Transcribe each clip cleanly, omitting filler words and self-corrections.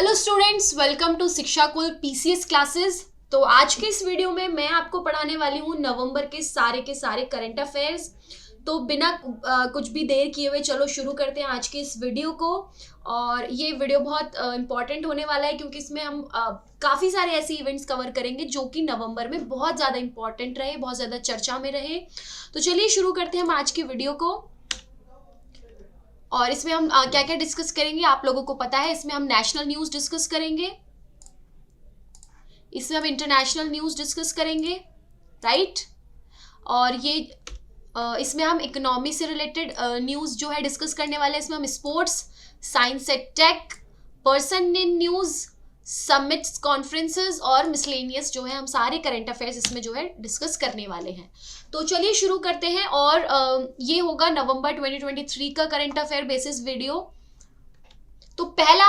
Hello students, welcome to शिक्षा कुल PCS classes. तो आज के इस वीडियो में मैं आपको पढ़ाने वाली हूँ नवंबर के सारे करंट अफेयर्स। तो बिना कुछ भी देर किए हुए चलो शुरू करते हैं आज के इस वीडियो को। और ये वीडियो बहुत इंपॉर्टेंट होने वाला है क्योंकि इसमें हम काफ़ी सारे ऐसे इवेंट्स कवर करेंगे जो कि नवंबर में बहुत ज़्यादा इंपॉर्टेंट रहे, बहुत ज़्यादा चर्चा में रहे। तो चलिए शुरू करते हैं हम आज की वीडियो को। और इसमें हम क्या क्या डिस्कस करेंगे आप लोगों को पता है। इसमें हम नेशनल न्यूज़ डिस्कस करेंगे, इसमें हम इंटरनेशनल न्यूज़ डिस्कस करेंगे, राइट। और ये इसमें हम इकोनॉमी से रिलेटेड न्यूज़ जो है डिस्कस करने वाले हैं। इसमें हम sports, science and tech, person in news, summits, conferences और मिसलेनियस जो है हम सारे करंट अफेयर्स इसमें जो है डिस्कस करने वाले हैं। तो चलिए शुरू करते हैं। और ये होगा नवंबर 2023 का करंट अफेयर बेसिस वीडियो। तो पहला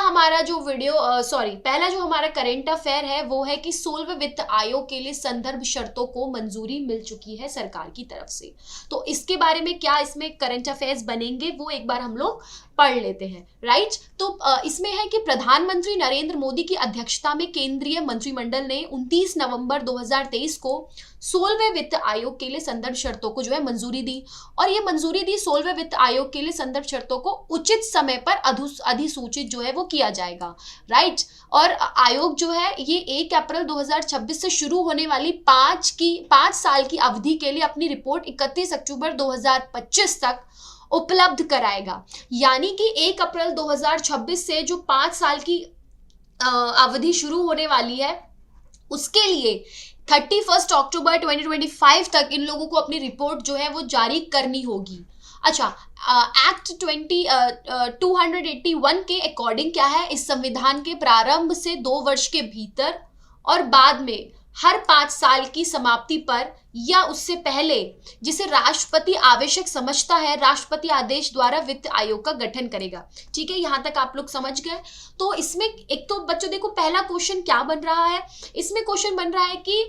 जो हमारा करंट अफेयर है वो है कि 16वें वित्त आयोग के लिए संदर्भ शर्तों को मंजूरी मिल चुकी है सरकार की तरफ से। तो इसके बारे में क्या इसमें करंट अफेयर्स बनेंगे वो एक बार हम लोग पढ़ लेते हैं, राइट। तो इसमें है कि प्रधानमंत्री नरेंद्र मोदी की अध्यक्षता में केंद्रीय मंत्रिमंडल ने 29 नवंबर 2023 को 16वें वित्त आयोग के लिए संदर्भ शर्तों को जो है मंजूरी दी। और ये मंजूरी दी 16वें वित्त आयोग के लिए संदर्भ शर्तों को उचित समय पर अधिसूचित जो है वो किया जाएगा, राइट। और आयोग जो है ये 1 अप्रैल 2026 से शुरू होने वाली 5 साल की अवधि के लिए अपनी रिपोर्ट 31 अक्टूबर 2025 तक उपलब्ध कराएगा। यानी कि 1 अप्रैल 2026 से जो 5 साल की अवधि शुरू होने वाली है उसके लिए 31 अक्टूबर 2025 तक इन लोगों को अपनी रिपोर्ट जो है वो जारी करनी होगी। अच्छा, एक्ट 281 के अकॉर्डिंग क्या है, इस संविधान के प्रारंभ से 2 वर्ष के भीतर और बाद में हर 5 साल की समाप्ति पर या उससे पहले जिसे राष्ट्रपति आवश्यक समझता है, राष्ट्रपति आदेश द्वारा वित्त आयोग का गठन करेगा। ठीक है, यहां तक आप लोग समझ गए। तो इसमें एक तो बच्चों देखो पहला क्वेश्चन क्या बन रहा है, इसमें क्वेश्चन बन रहा है कि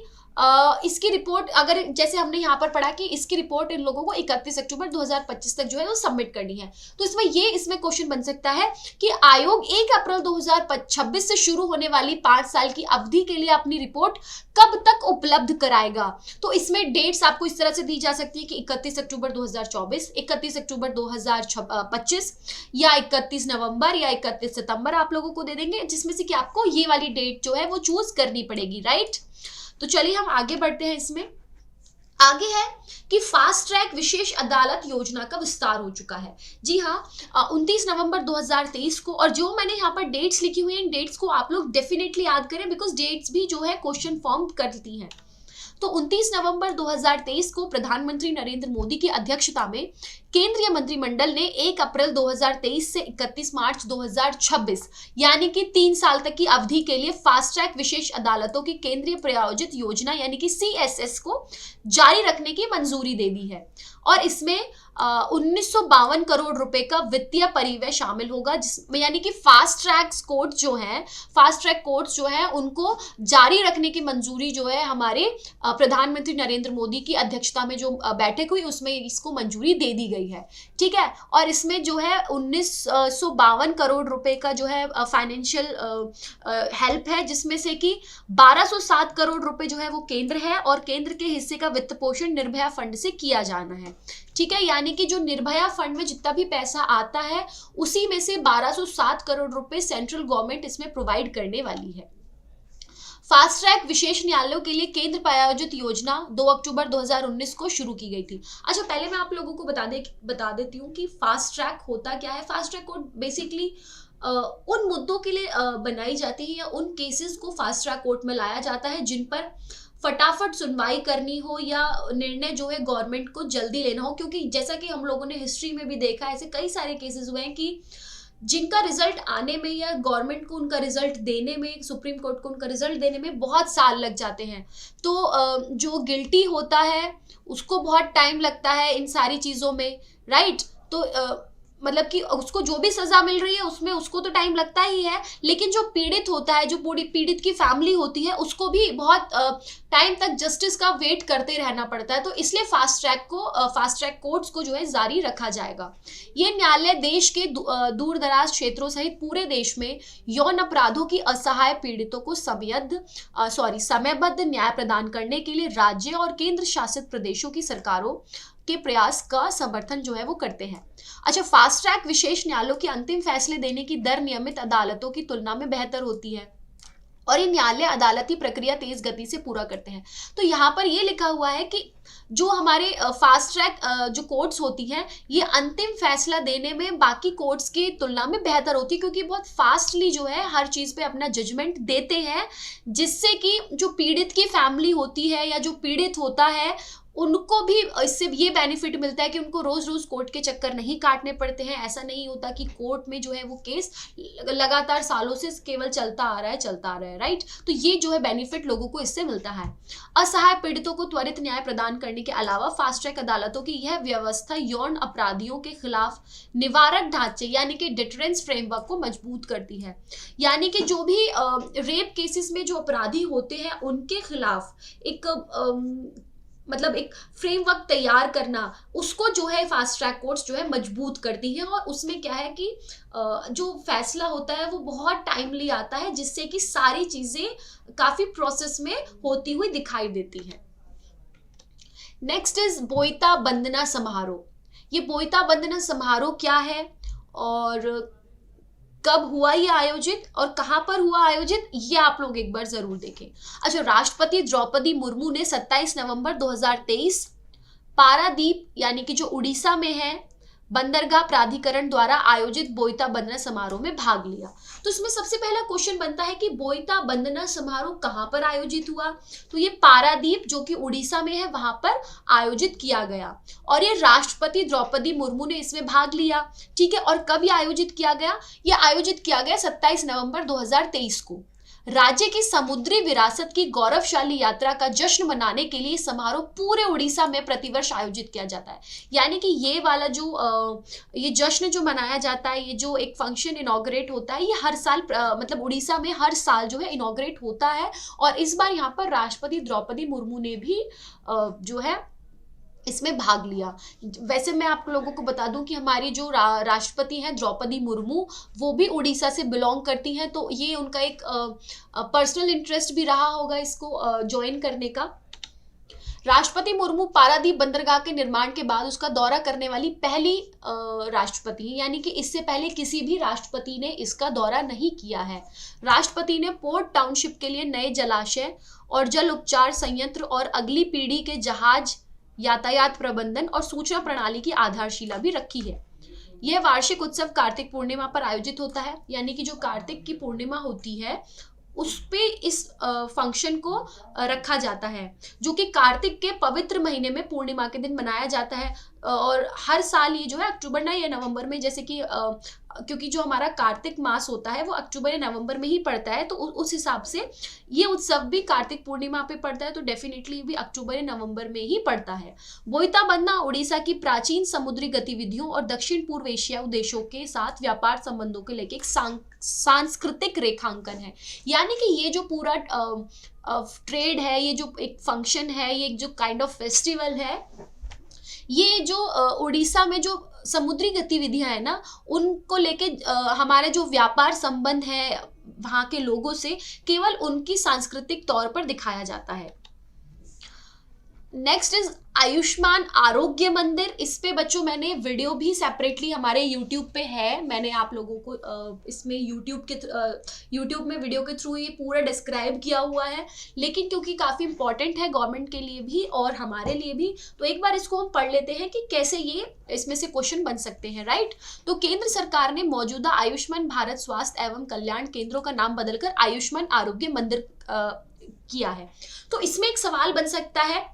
इसकी रिपोर्ट, अगर जैसे हमने यहाँ पर पढ़ा कि इसकी रिपोर्ट इन लोगों को 31 अक्टूबर 2025 तक जो है वो सबमिट करनी है। तो इसमें क्वेश्चन बन सकता है कि आयोग 1 अप्रैल 2026 से शुरू होने वाली 5 साल की अवधि के लिए अपनी रिपोर्ट कब तक उपलब्ध कराएगा। तो इसमें डेट्स आपको इस तरह से दी जा सकती है कि 31 अक्टूबर 2024, 31 अक्टूबर 2025 या 31 नवंबर या 31 सितंबर आप लोगों को दे देंगे, जिसमें से कि आपको ये वाली डेट जो है वो चूज करनी पड़ेगी, राइट। तो चलिए हम आगे बढ़ते हैं। इसमें आगे है कि फास्ट ट्रैक विशेष अदालत योजना का विस्तार हो चुका है। जी हाँ, 29 नवंबर 2023 को। और जो मैंने यहाँ पर डेट्स लिखी हुई हैं, इन डेट्स को आप लोग डेफिनेटली याद करें बिकॉज डेट्स भी जो है क्वेश्चन फॉर्म करती हैं। तो 29 नवंबर 2023 को प्रधानमंत्री नरेंद्र मोदी की अध्यक्षता में केंद्रीय मंत्रिमंडल ने 1 अप्रैल 2023 से 31 मार्च 2026 यानी कि 3 साल तक की अवधि के लिए फास्ट ट्रैक विशेष अदालतों की केंद्रीय प्रायोजित योजना यानी कि CSS को जारी रखने की मंजूरी दे दी है। और इसमें 1952 करोड़ रुपए का वित्तीय परिव्यय शामिल होगा, जिसमें यानी कि फास्ट ट्रैक कोर्ट जो है उनको जारी रखने की मंजूरी जो है हमारे प्रधानमंत्री नरेंद्र मोदी की अध्यक्षता में जो बैठक हुई उसमें इसको मंजूरी दे दी गई है। ठीक है, और इसमें जो है 1952 करोड़ रुपए का जो है फाइनेंशियल हेल्प है, जिसमें से कि 1207 करोड़ रुपए जो है वो केंद्र है और केंद्र के हिस्से का वित्त पोषण निर्भया फंड से किया जाना है। ठीक है, यानी कि जो निर्भया फंड में जितना भी पैसा आता है उसी में से 1207 करोड़ रुपए सेंट्रल गवर्नमेंट इसमें प्रोवाइड करने वाली है। फास्ट ट्रैक विशेष न्यायालयों के लिए केंद्र प्रायोजित योजना 2 अक्टूबर 2019 को शुरू की गई थी। अच्छा, पहले मैं आप लोगों को बता देती हूँ कि फास्ट ट्रैक होता क्या है। फास्ट ट्रैक कोर्ट बेसिकली उन मुद्दों के लिए बनाई जाती है या उन केसेस को फास्ट ट्रैक कोर्ट में लाया जाता है जिन पर फटाफट सुनवाई करनी हो या निर्णय जो है गवर्नमेंट को जल्दी लेना हो। क्योंकि जैसा कि हम लोगों ने हिस्ट्री में भी देखा है, ऐसे कई सारे केसेस हुए हैं कि जिनका रिजल्ट आने में या गवर्नमेंट को उनका रिजल्ट देने में, सुप्रीम कोर्ट को उनका रिजल्ट देने में बहुत साल लग जाते हैं। तो जो गिल्टी होता है उसको बहुत टाइम लगता है इन सारी चीज़ों में, राइट। तो मतलब कि उसको जो भी सजा मिल रही है उसमें उसको तो टाइम लगता ही है, लेकिन जो पीड़ित होता है, जो पूरी पीड़ित की फैमिली होती है, उसको भी बहुत टाइम तक जस्टिस का वेट करते रहना पड़ता है। तो इसलिए फास्ट ट्रैक कोर्ट्स को जो है जारी रखा जाएगा। ये न्यायालय देश के दूर दराज क्षेत्रों सहित पूरे देश में यौन अपराधों की असहाय पीड़ितों को समयबद्ध न्याय प्रदान करने के लिए राज्य और केंद्र शासित प्रदेशों की सरकारों के प्रयास का समर्थन जो है वो करते हैं। अच्छा, फास्ट ट्रैक विशेष न्यायालयों के अंतिम फैसले देने की दर नियमित अदालतों की तुलना में बेहतर होती है और ये न्यायालय अदालती प्रक्रिया तेज गति से पूरा करते हैं। तो यहाँ पर ये लिखा हुआ है कि जो हमारे फास्ट ट्रैक जो कोर्ट्स होती हैं, ये अंतिम फैसला देने में बाकी कोर्ट्स की तुलना में बेहतर होती है, क्योंकि बहुत फास्टली जो है हर चीज़ पे अपना जजमेंट देते हैं, जिससे कि जो पीड़ित की फैमिली होती है या जो पीड़ित होता है उनको भी इससे ये बेनिफिट मिलता है कि उनको रोज रोज कोर्ट के चक्कर नहीं काटने पड़ते हैं। ऐसा नहीं होता कि कोर्ट में जो है वो केस लगातार सालों से केवल चलता आ रहा है, राइट। तो ये जो है बेनिफिट लोगों को इससे मिलता है। असहाय पीड़ितों को त्वरित न्याय प्रदान करने के अलावा फास्ट ट्रैक अदालतों की यह व्यवस्था यौन अपराधियों के खिलाफ निवारक ढांचे यानी कि डिटरेंस फ्रेमवर्क को मजबूत करती है। यानी कि जो भी रेप केसेस में जो अपराधी होते हैं उनके खिलाफ एक फ्रेमवर्क तैयार करना, उसको जो है फास्ट ट्रैक कोर्ट्स जो है मजबूत करती है। और उसमें क्या है कि जो फैसला होता है वो बहुत टाइमली आता है, जिससे कि सारी चीजें काफी प्रोसेस में होती हुई दिखाई देती है। नेक्स्ट इज बोईता बंदना समारोह। ये बोईता बंदना समारोह क्या है और कब हुआ ये आयोजित और कहां पर हुआ आयोजित, ये आप लोग एक बार जरूर देखें। अच्छा, राष्ट्रपति द्रौपदी मुर्मू ने 27 नवंबर 2023 पारादीप यानी कि जो उड़ीसा में है बंदरगाह प्राधिकरण द्वारा आयोजित बोईता बंदना समारोह में भाग लिया। तो इसमें सबसे पहला क्वेश्चन बनता है कि बोईता बंदना समारोह कहां पर आयोजित हुआ। तो ये पारादीप जो कि उड़ीसा में है वहां पर आयोजित किया गया और ये राष्ट्रपति द्रौपदी मुर्मू ने इसमें भाग लिया। ठीक है, और कब ये आयोजित किया गया? ये आयोजित किया गया 27 नवंबर 2023 को। राज्य की समुद्री विरासत की गौरवशाली यात्रा का जश्न मनाने के लिए समारोह पूरे उड़ीसा में प्रतिवर्ष आयोजित किया जाता है। यानी कि ये वाला जो ये जश्न जो मनाया जाता है, ये जो एक फंक्शन इनॉग्रेट होता है, ये हर साल उड़ीसा में हर साल जो है इनॉग्रेट होता है। और इस बार यहाँ पर राष्ट्रपति द्रौपदी मुर्मू ने भी जो है इसमें भाग लिया। वैसे मैं आप लोगों को बता दूं कि हमारी जो राष्ट्रपति हैं द्रौपदी मुर्मू, वो भी उड़ीसा से बिलोंग करती हैं, तो ये उनका एक पर्सनल इंटरेस्ट भी रहा होगा इसको ज्वाइन करने का। राष्ट्रपति मुर्मू पारादीप बंदरगाह के निर्माण के बाद उसका दौरा करने वाली पहली राष्ट्रपति है, यानी कि इससे पहले किसी भी राष्ट्रपति ने इसका दौरा नहीं किया है। राष्ट्रपति ने पोर्ट टाउनशिप के लिए नए जलाशय और जल उपचार संयंत्र और अगली पीढ़ी के जहाज यातायात प्रबंधन और सूचना प्रणाली की आधारशिला भी रखी है। यह वार्षिक उत्सव कार्तिक पूर्णिमा पर आयोजित होता है, यानी कि जो कार्तिक की पूर्णिमा होती है उस पे इस फंक्शन को रखा जाता है, जो कि कार्तिक के पवित्र महीने में पूर्णिमा के दिन मनाया जाता है। और हर साल ये जो है अक्टूबर ना या नवंबर में, जैसे कि क्योंकि जो हमारा कार्तिक मास होता है वो अक्टूबर या नवंबर में ही पड़ता है, तो उस हिसाब से ये उत्सव भी कार्तिक पूर्णिमा पे पड़ता है, तो डेफिनेटली भी अक्टूबर या नवंबर में ही पड़ता है। बोईता बंदना उड़ीसा की प्राचीन समुद्री गतिविधियों और दक्षिण पूर्व एशियाई देशों के साथ व्यापार संबंधों के लेके एक सांस्कृतिक रेखांकन है। यानी कि ये जो पूरा ट्रेड है, ये जो एक फंक्शन है, ये जो काइंड ऑफ फेस्टिवल है, ये जो उड़ीसा में जो समुद्री गतिविधियां है ना, उनको लेके हमारे जो व्यापार संबंध है वहाँ के लोगों से, केवल उनकी सांस्कृतिक तौर पर दिखाया जाता है। नेक्स्ट इज आयुष्मान आरोग्य मंदिर। इस पे बच्चों मैंने वीडियो भी सेपरेटली हमारे यूट्यूब पे है, मैंने आप लोगों को इसमें यूट्यूब में वीडियो के थ्रू ये पूरा डिस्क्राइब किया हुआ है, लेकिन क्योंकि काफ़ी इंपॉर्टेंट है गवर्नमेंट के लिए भी और हमारे लिए भी, तो एक बार इसको हम पढ़ लेते हैं कि कैसे ये इसमें से क्वेश्चन बन सकते हैं, राइट। तो केंद्र सरकार ने मौजूदा आयुष्मान भारत स्वास्थ्य एवं कल्याण केंद्रों का नाम बदलकर आयुष्मान आरोग्य मंदिर किया है। तो इसमें एक सवाल बन सकता है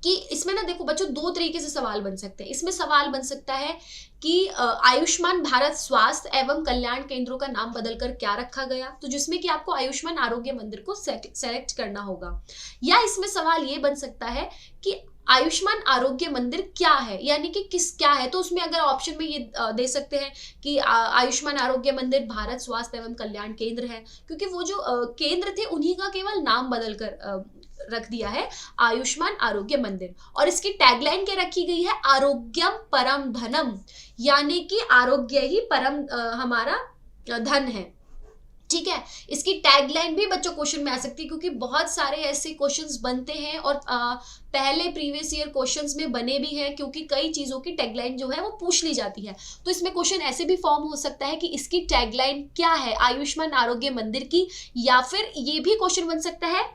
कि इसमें ना देखो बच्चों, दो तरीके से सवाल बन सकते हैं। इसमें सवाल बन सकता है कि आयुष्मान भारत स्वास्थ्य एवं कल्याण केंद्रों का नाम बदलकर क्या रखा गया, तो जिसमें कि आपको आयुष्मान आरोग्य मंदिर को सेलेक्ट करना होगा। या इसमें सवाल ये बन सकता है कि आयुष्मान आरोग्य मंदिर क्या है, यानी कि क्या है, तो उसमें अगर ऑप्शन में ये दे सकते हैं कि आयुष्मान आरोग्य मंदिर भारत स्वास्थ्य एवं कल्याण केंद्र है, क्योंकि वो जो केंद्र थे उन्हीं का केवल नाम बदल कर रख दिया है आयुष्मान आरोग्य मंदिर। और इसकी टैगलाइन क्या रखी गई है, आरोग्यम परम धनम, यानी कि आरोग्य ही परम हमारा धन है। ठीक है, इसकी टैगलाइन भी बच्चों क्वेश्चन में आ सकती है, क्योंकि बहुत सारे ऐसे क्वेश्चंस बनते हैं और पहले प्रीवियस ईयर क्वेश्चंस में बने भी हैं, क्योंकि कई चीजों की टैगलाइन जो है वो पूछ ली जाती है। तो इसमें क्वेश्चन ऐसे भी फॉर्म हो सकता है कि इसकी टैगलाइन क्या है आयुष्मान आरोग्य मंदिर की, या फिर ये भी क्वेश्चन बन सकता है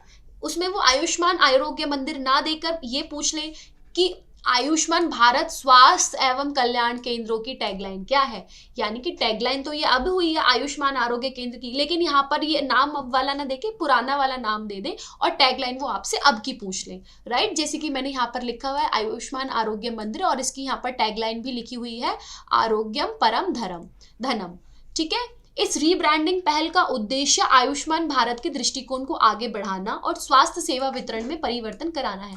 उसमें वो आयुष्मान आरोग्य मंदिर ना देकर ये पूछ ले कि आयुष्मान भारत स्वास्थ्य एवं कल्याण केंद्रों की टैगलाइन क्या है। यानी कि टैगलाइन तो ये अब हुई है आयुष्मान आरोग्य केंद्र की, लेकिन यहाँ पर ये नाम अब वाला ना देके पुराना वाला नाम दे दे और टैगलाइन वो आपसे अब की पूछ ले, राइट। जैसे कि मैंने यहाँ पर लिखा हुआ है आयुष्मान आरोग्य मंदिर और इसकी यहाँ पर टैगलाइन भी लिखी हुई है आरोग्यम परम धनम। ठीक है, इस रीब्रांडिंग पहल का उद्देश्य आयुष्मान भारत के दृष्टिकोण को आगे बढ़ाना और स्वास्थ्य सेवा वितरण में परिवर्तन कराना है।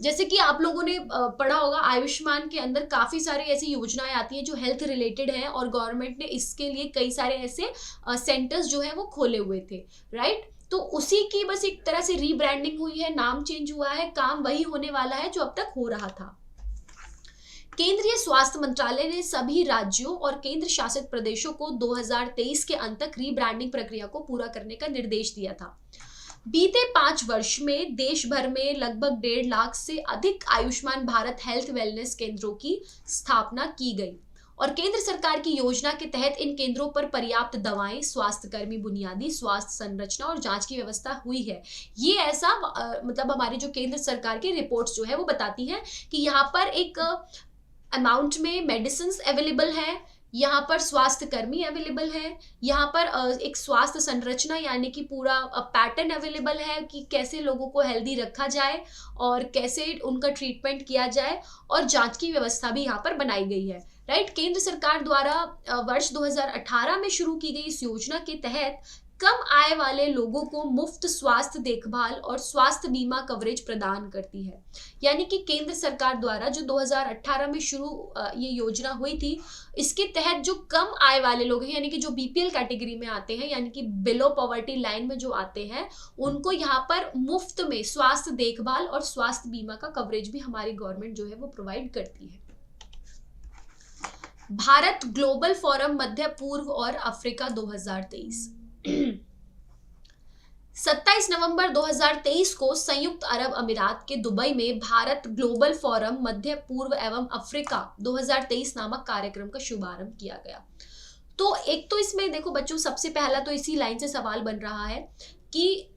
जैसे कि आप लोगों ने पढ़ा होगा आयुष्मान के अंदर काफी सारी ऐसी योजनाएं आती हैं जो हेल्थ रिलेटेड हैं, और गवर्नमेंट ने इसके लिए कई सारे ऐसे सेंटर्स जो है वो खोले हुए थे, राइट। तो उसी की बस एक तरह से रीब्रांडिंग हुई है, नाम चेंज हुआ है, काम वही होने वाला है जो अब तक हो रहा था। केंद्रीय स्वास्थ्य मंत्रालय ने सभी राज्यों और केंद्र शासित प्रदेशों को 2023 के अंत तक रीब्रांडिंग प्रक्रिया को पूरा करने का निर्देश दिया था। बीते 5 वर्ष में देश भर में लगभग 1.5 लाख से अधिक आयुष्मान भारत हेल्थ वेलनेस केंद्रों की स्थापना की गई, और केंद्र सरकार की योजना के तहत इन केंद्रों पर पर्याप्त दवाएं, स्वास्थ्यकर्मी, बुनियादी स्वास्थ्य संरचना और जांच की व्यवस्था हुई है। ये ऐसा मतलब हमारी जो केंद्र सरकार की रिपोर्ट्स जो है वो बताती हैं कि यहाँ पर एक अमाउंट में मेडिसिन अवेलेबल है, यहाँ पर स्वास्थ्य कर्मी अवेलेबल है, यहाँ पर एक स्वास्थ्य संरचना यानी कि पूरा पैटर्न अवेलेबल है कि कैसे लोगों को हेल्दी रखा जाए और कैसे उनका ट्रीटमेंट किया जाए, और जांच की व्यवस्था भी यहाँ पर बनाई गई है, राइट। केंद्र सरकार द्वारा वर्ष 2018 में शुरू की गई इस योजना के तहत कम आय वाले लोगों को मुफ्त स्वास्थ्य देखभाल और स्वास्थ्य बीमा कवरेज प्रदान करती है। यानी कि केंद्र सरकार द्वारा जो 2018 में शुरू ये योजना हुई थी, इसके तहत जो कम आय वाले लोग हैं यानी कि जो बीपीएल कैटेगरी में आते हैं, यानी कि बिलो पॉवर्टी लाइन में जो आते हैं, उनको यहाँ पर मुफ्त में स्वास्थ्य देखभाल और स्वास्थ्य बीमा का कवरेज भी हमारी गवर्नमेंट जो है वो प्रोवाइड करती है। भारत ग्लोबल फोरम मध्य पूर्व और अफ्रीका 2023। 27 नवंबर 2023 को संयुक्त अरब अमीरात के दुबई में भारत ग्लोबल फोरम मध्य पूर्व एवं अफ्रीका 2023 नामक कार्यक्रम का शुभारंभ किया गया। तो एक तो इसमें देखो बच्चों, सबसे पहला तो इसी लाइन से सवाल बन रहा है कि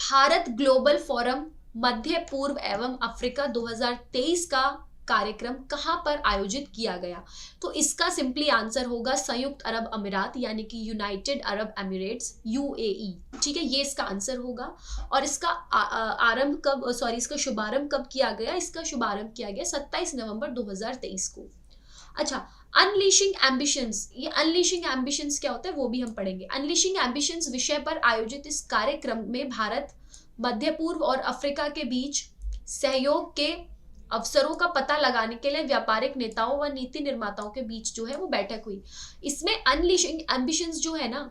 भारत ग्लोबल फोरम मध्य पूर्व एवं अफ्रीका 2023 का कार्यक्रम कहां पर आयोजित किया गया। तो इसका सिंपली आंसर होगा संयुक्त अरब अमीरात यानी कि यूनाइटेड अरब एमिरेट्स, यूएई। ठीक है, ये इसका आंसर होगा। और इसका इसका शुभारंभ कब किया गया? इसका शुभारंभ किया गया 27 नवंबर 2023 को। अच्छा, अनलीशिंग एम्बिशंस, ये अनलीशिंग एम्बिशंस क्या होता है वो भी हम पढ़ेंगे। अनलीशिंग एम्बिशंस विषय पर आयोजित इस कार्यक्रम में भारत, मध्य पूर्व और अफ्रीका के बीच सहयोग के अवसरों का पता लगाने के लिए व्यापारिक नेताओं व नीति निर्माताओं के बीच जो है वो बैठक हुई। इसमें अनलीशिंग एम्बिशंस जो है ना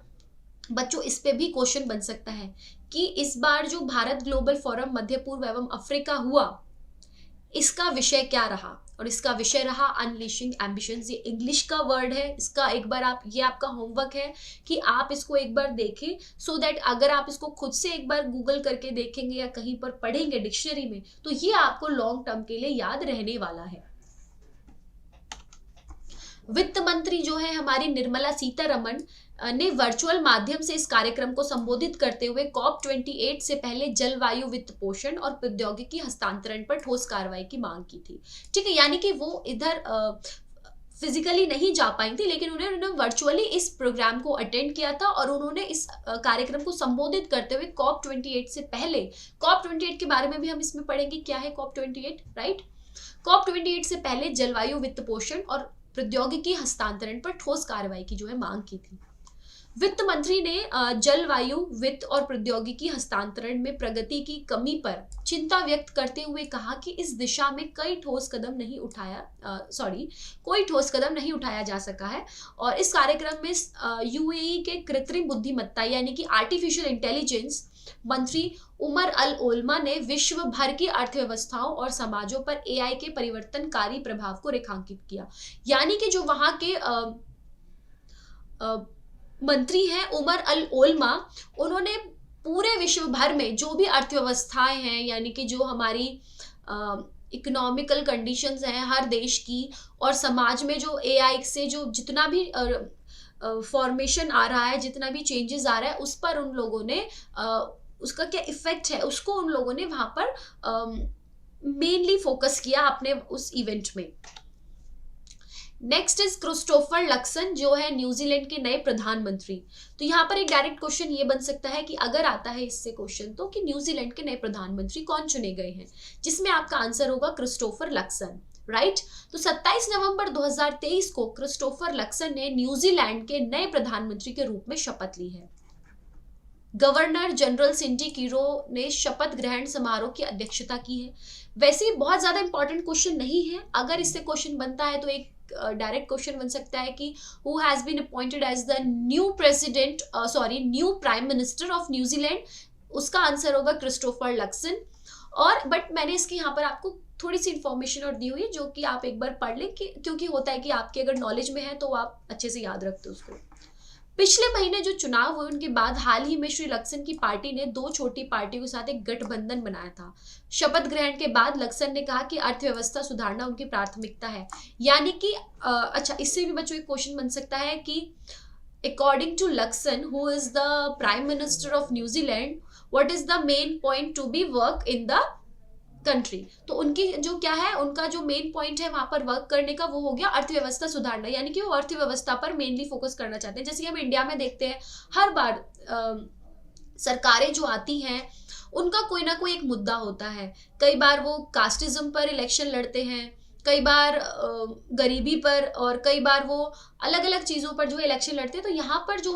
बच्चों, इस पे भी क्वेश्चन बन सकता है कि इस बार जो भारत ग्लोबल फोरम मध्य पूर्व एवं अफ्रीका हुआ, इसका विषय क्या रहा? और इसका विषय रहा अनलीशिंग एम्बिशंस। ये इंग्लिश का वर्ड है, इसका एक बार ये आपका होमवर्क है कि आप इसको एक बार देखें, सो दैट अगर आप इसको खुद से एक बार गूगल करके देखेंगे या कहीं पर पढ़ेंगे डिक्शनरी में, तो ये आपको लॉन्ग टर्म के लिए याद रहने वाला है। वित्त मंत्री जो है हमारी निर्मला सीतारमण ने वर्चुअल माध्यम से इस कार्यक्रम को संबोधित करते हुए COP28 से पहले जलवायु वित्त पोषण और प्रौद्योगिकी हस्तांतरण पर ठोस कार्रवाई की मांग की थी। ठीक है, यानी कि वो इधर फिजिकली नहीं जा पाई थी, लेकिन उन्होंने वर्चुअली इस प्रोग्राम को अटेंड किया था और उन्होंने इस कार्यक्रम को संबोधित करते हुए COP28 से पहले, COP28 के बारे में भी हम इसमें पढ़ेंगे क्या है COP28, राइट। COP28 से पहले जलवायु वित्त पोषण और प्रौद्योगिकी हस्तांतरण पर ठोस कार्रवाई की जो है मांग की थी। वित्त मंत्री ने जलवायु, वित्त और प्रौद्योगिकी हस्तांतरण में प्रगति की कमी पर चिंता व्यक्त करते हुए कहा कि इस दिशा में कोई ठोस कदम नहीं उठाया जा सका है। और इस कार्यक्रम में यूएई के कृत्रिम बुद्धिमत्ता यानी कि आर्टिफिशियल इंटेलिजेंस मंत्री उमर अल ओल्मा ने विश्व भर की अर्थव्यवस्थाओं और समाजों पर एआई के परिवर्तनकारी प्रभाव को रेखांकित किया। यानी कि जो वहां के मंत्री हैं उमर अल ओल्मा, उन्होंने पूरे विश्व भर में जो भी अर्थव्यवस्थाएं हैं यानी कि जो हमारी इकोनॉमिकल कंडीशंस हैं हर देश की, और समाज में जो एआई से जो जितना भी फॉर्मेशन आ रहा है, जितना भी चेंजेस आ रहा है, उस पर उन लोगों ने उसका क्या इफेक्ट है उसको उन लोगों ने वहां पर मेनली फोकस किया अपने उस इवेंट में। नेक्स्ट इज क्रिस्टोफर लक्सन, जो है न्यूजीलैंड के नए प्रधानमंत्री। तो यहाँ पर एक डायरेक्ट क्वेश्चन ये बन सकता है कि अगर आता है इससे क्वेश्चन तो कि न्यूजीलैंड के नए प्रधानमंत्री कौन चुने गए हैं, जिसमें आपका आंसर होगा क्रिस्टोफर लक्सन, राइट। तो 27 नवंबर 2023 को क्रिस्टोफर लक्सन ने न्यूजीलैंड के नए प्रधानमंत्री के रूप में शपथ ली है। गवर्नर जनरल सिंडी किरो ने शपथ ग्रहण समारोह की अध्यक्षता की है। वैसे ही बहुत ज्यादा इंपॉर्टेंट क्वेश्चन नहीं है, अगर इससे क्वेश्चन बनता है तो एक डायरेक्ट क्वेश्चन बन सकता है कि who has been appointed as the new prime minister of New Zealand, उसका आंसर होगा क्रिस्टोफर लक्सन। और बट मैंने इसके यहाँ पर आपको थोड़ी सी इंफॉर्मेशन और दी हुई है जो कि आप एक बार पढ़ लें, क्योंकि होता है कि आपके अगर नॉलेज में है तो आप अच्छे से याद रखते हो उसको। पिछले महीने जो चुनाव हुए उनके बाद हाल ही में श्री लक्सन की पार्टी ने 2 छोटी पार्टियों के साथ एक गठबंधन बनाया था। शपथ ग्रहण के बाद लक्सन ने कहा कि अर्थव्यवस्था सुधारना उनकी प्राथमिकता है। यानी कि अच्छा, इससे भी बच्चों एक क्वेश्चन बन सकता है कि according to Luxon who is the prime minister of New Zealand, what is the main point to be work in the country. तो उनकी जो क्या है, उनका जो मेन पॉइंट है वहां पर वर्क करने का वो हो गया अर्थव्यवस्था सुधारना, यानी कि वो अर्थव्यवस्था पर मेनली फोकस करना चाहते हैं। जैसे कि हम इंडिया में देखते हैं हर बार सरकारें जो आती हैं उनका कोई ना कोई एक मुद्दा होता है। कई बार वो कास्टिज्म पर इलेक्शन लड़ते हैं, कई बार गरीबी पर, और कई बार वो अलग अलग चीज़ों पर जो है इलेक्शन लड़ते हैं। तो यहाँ पर जो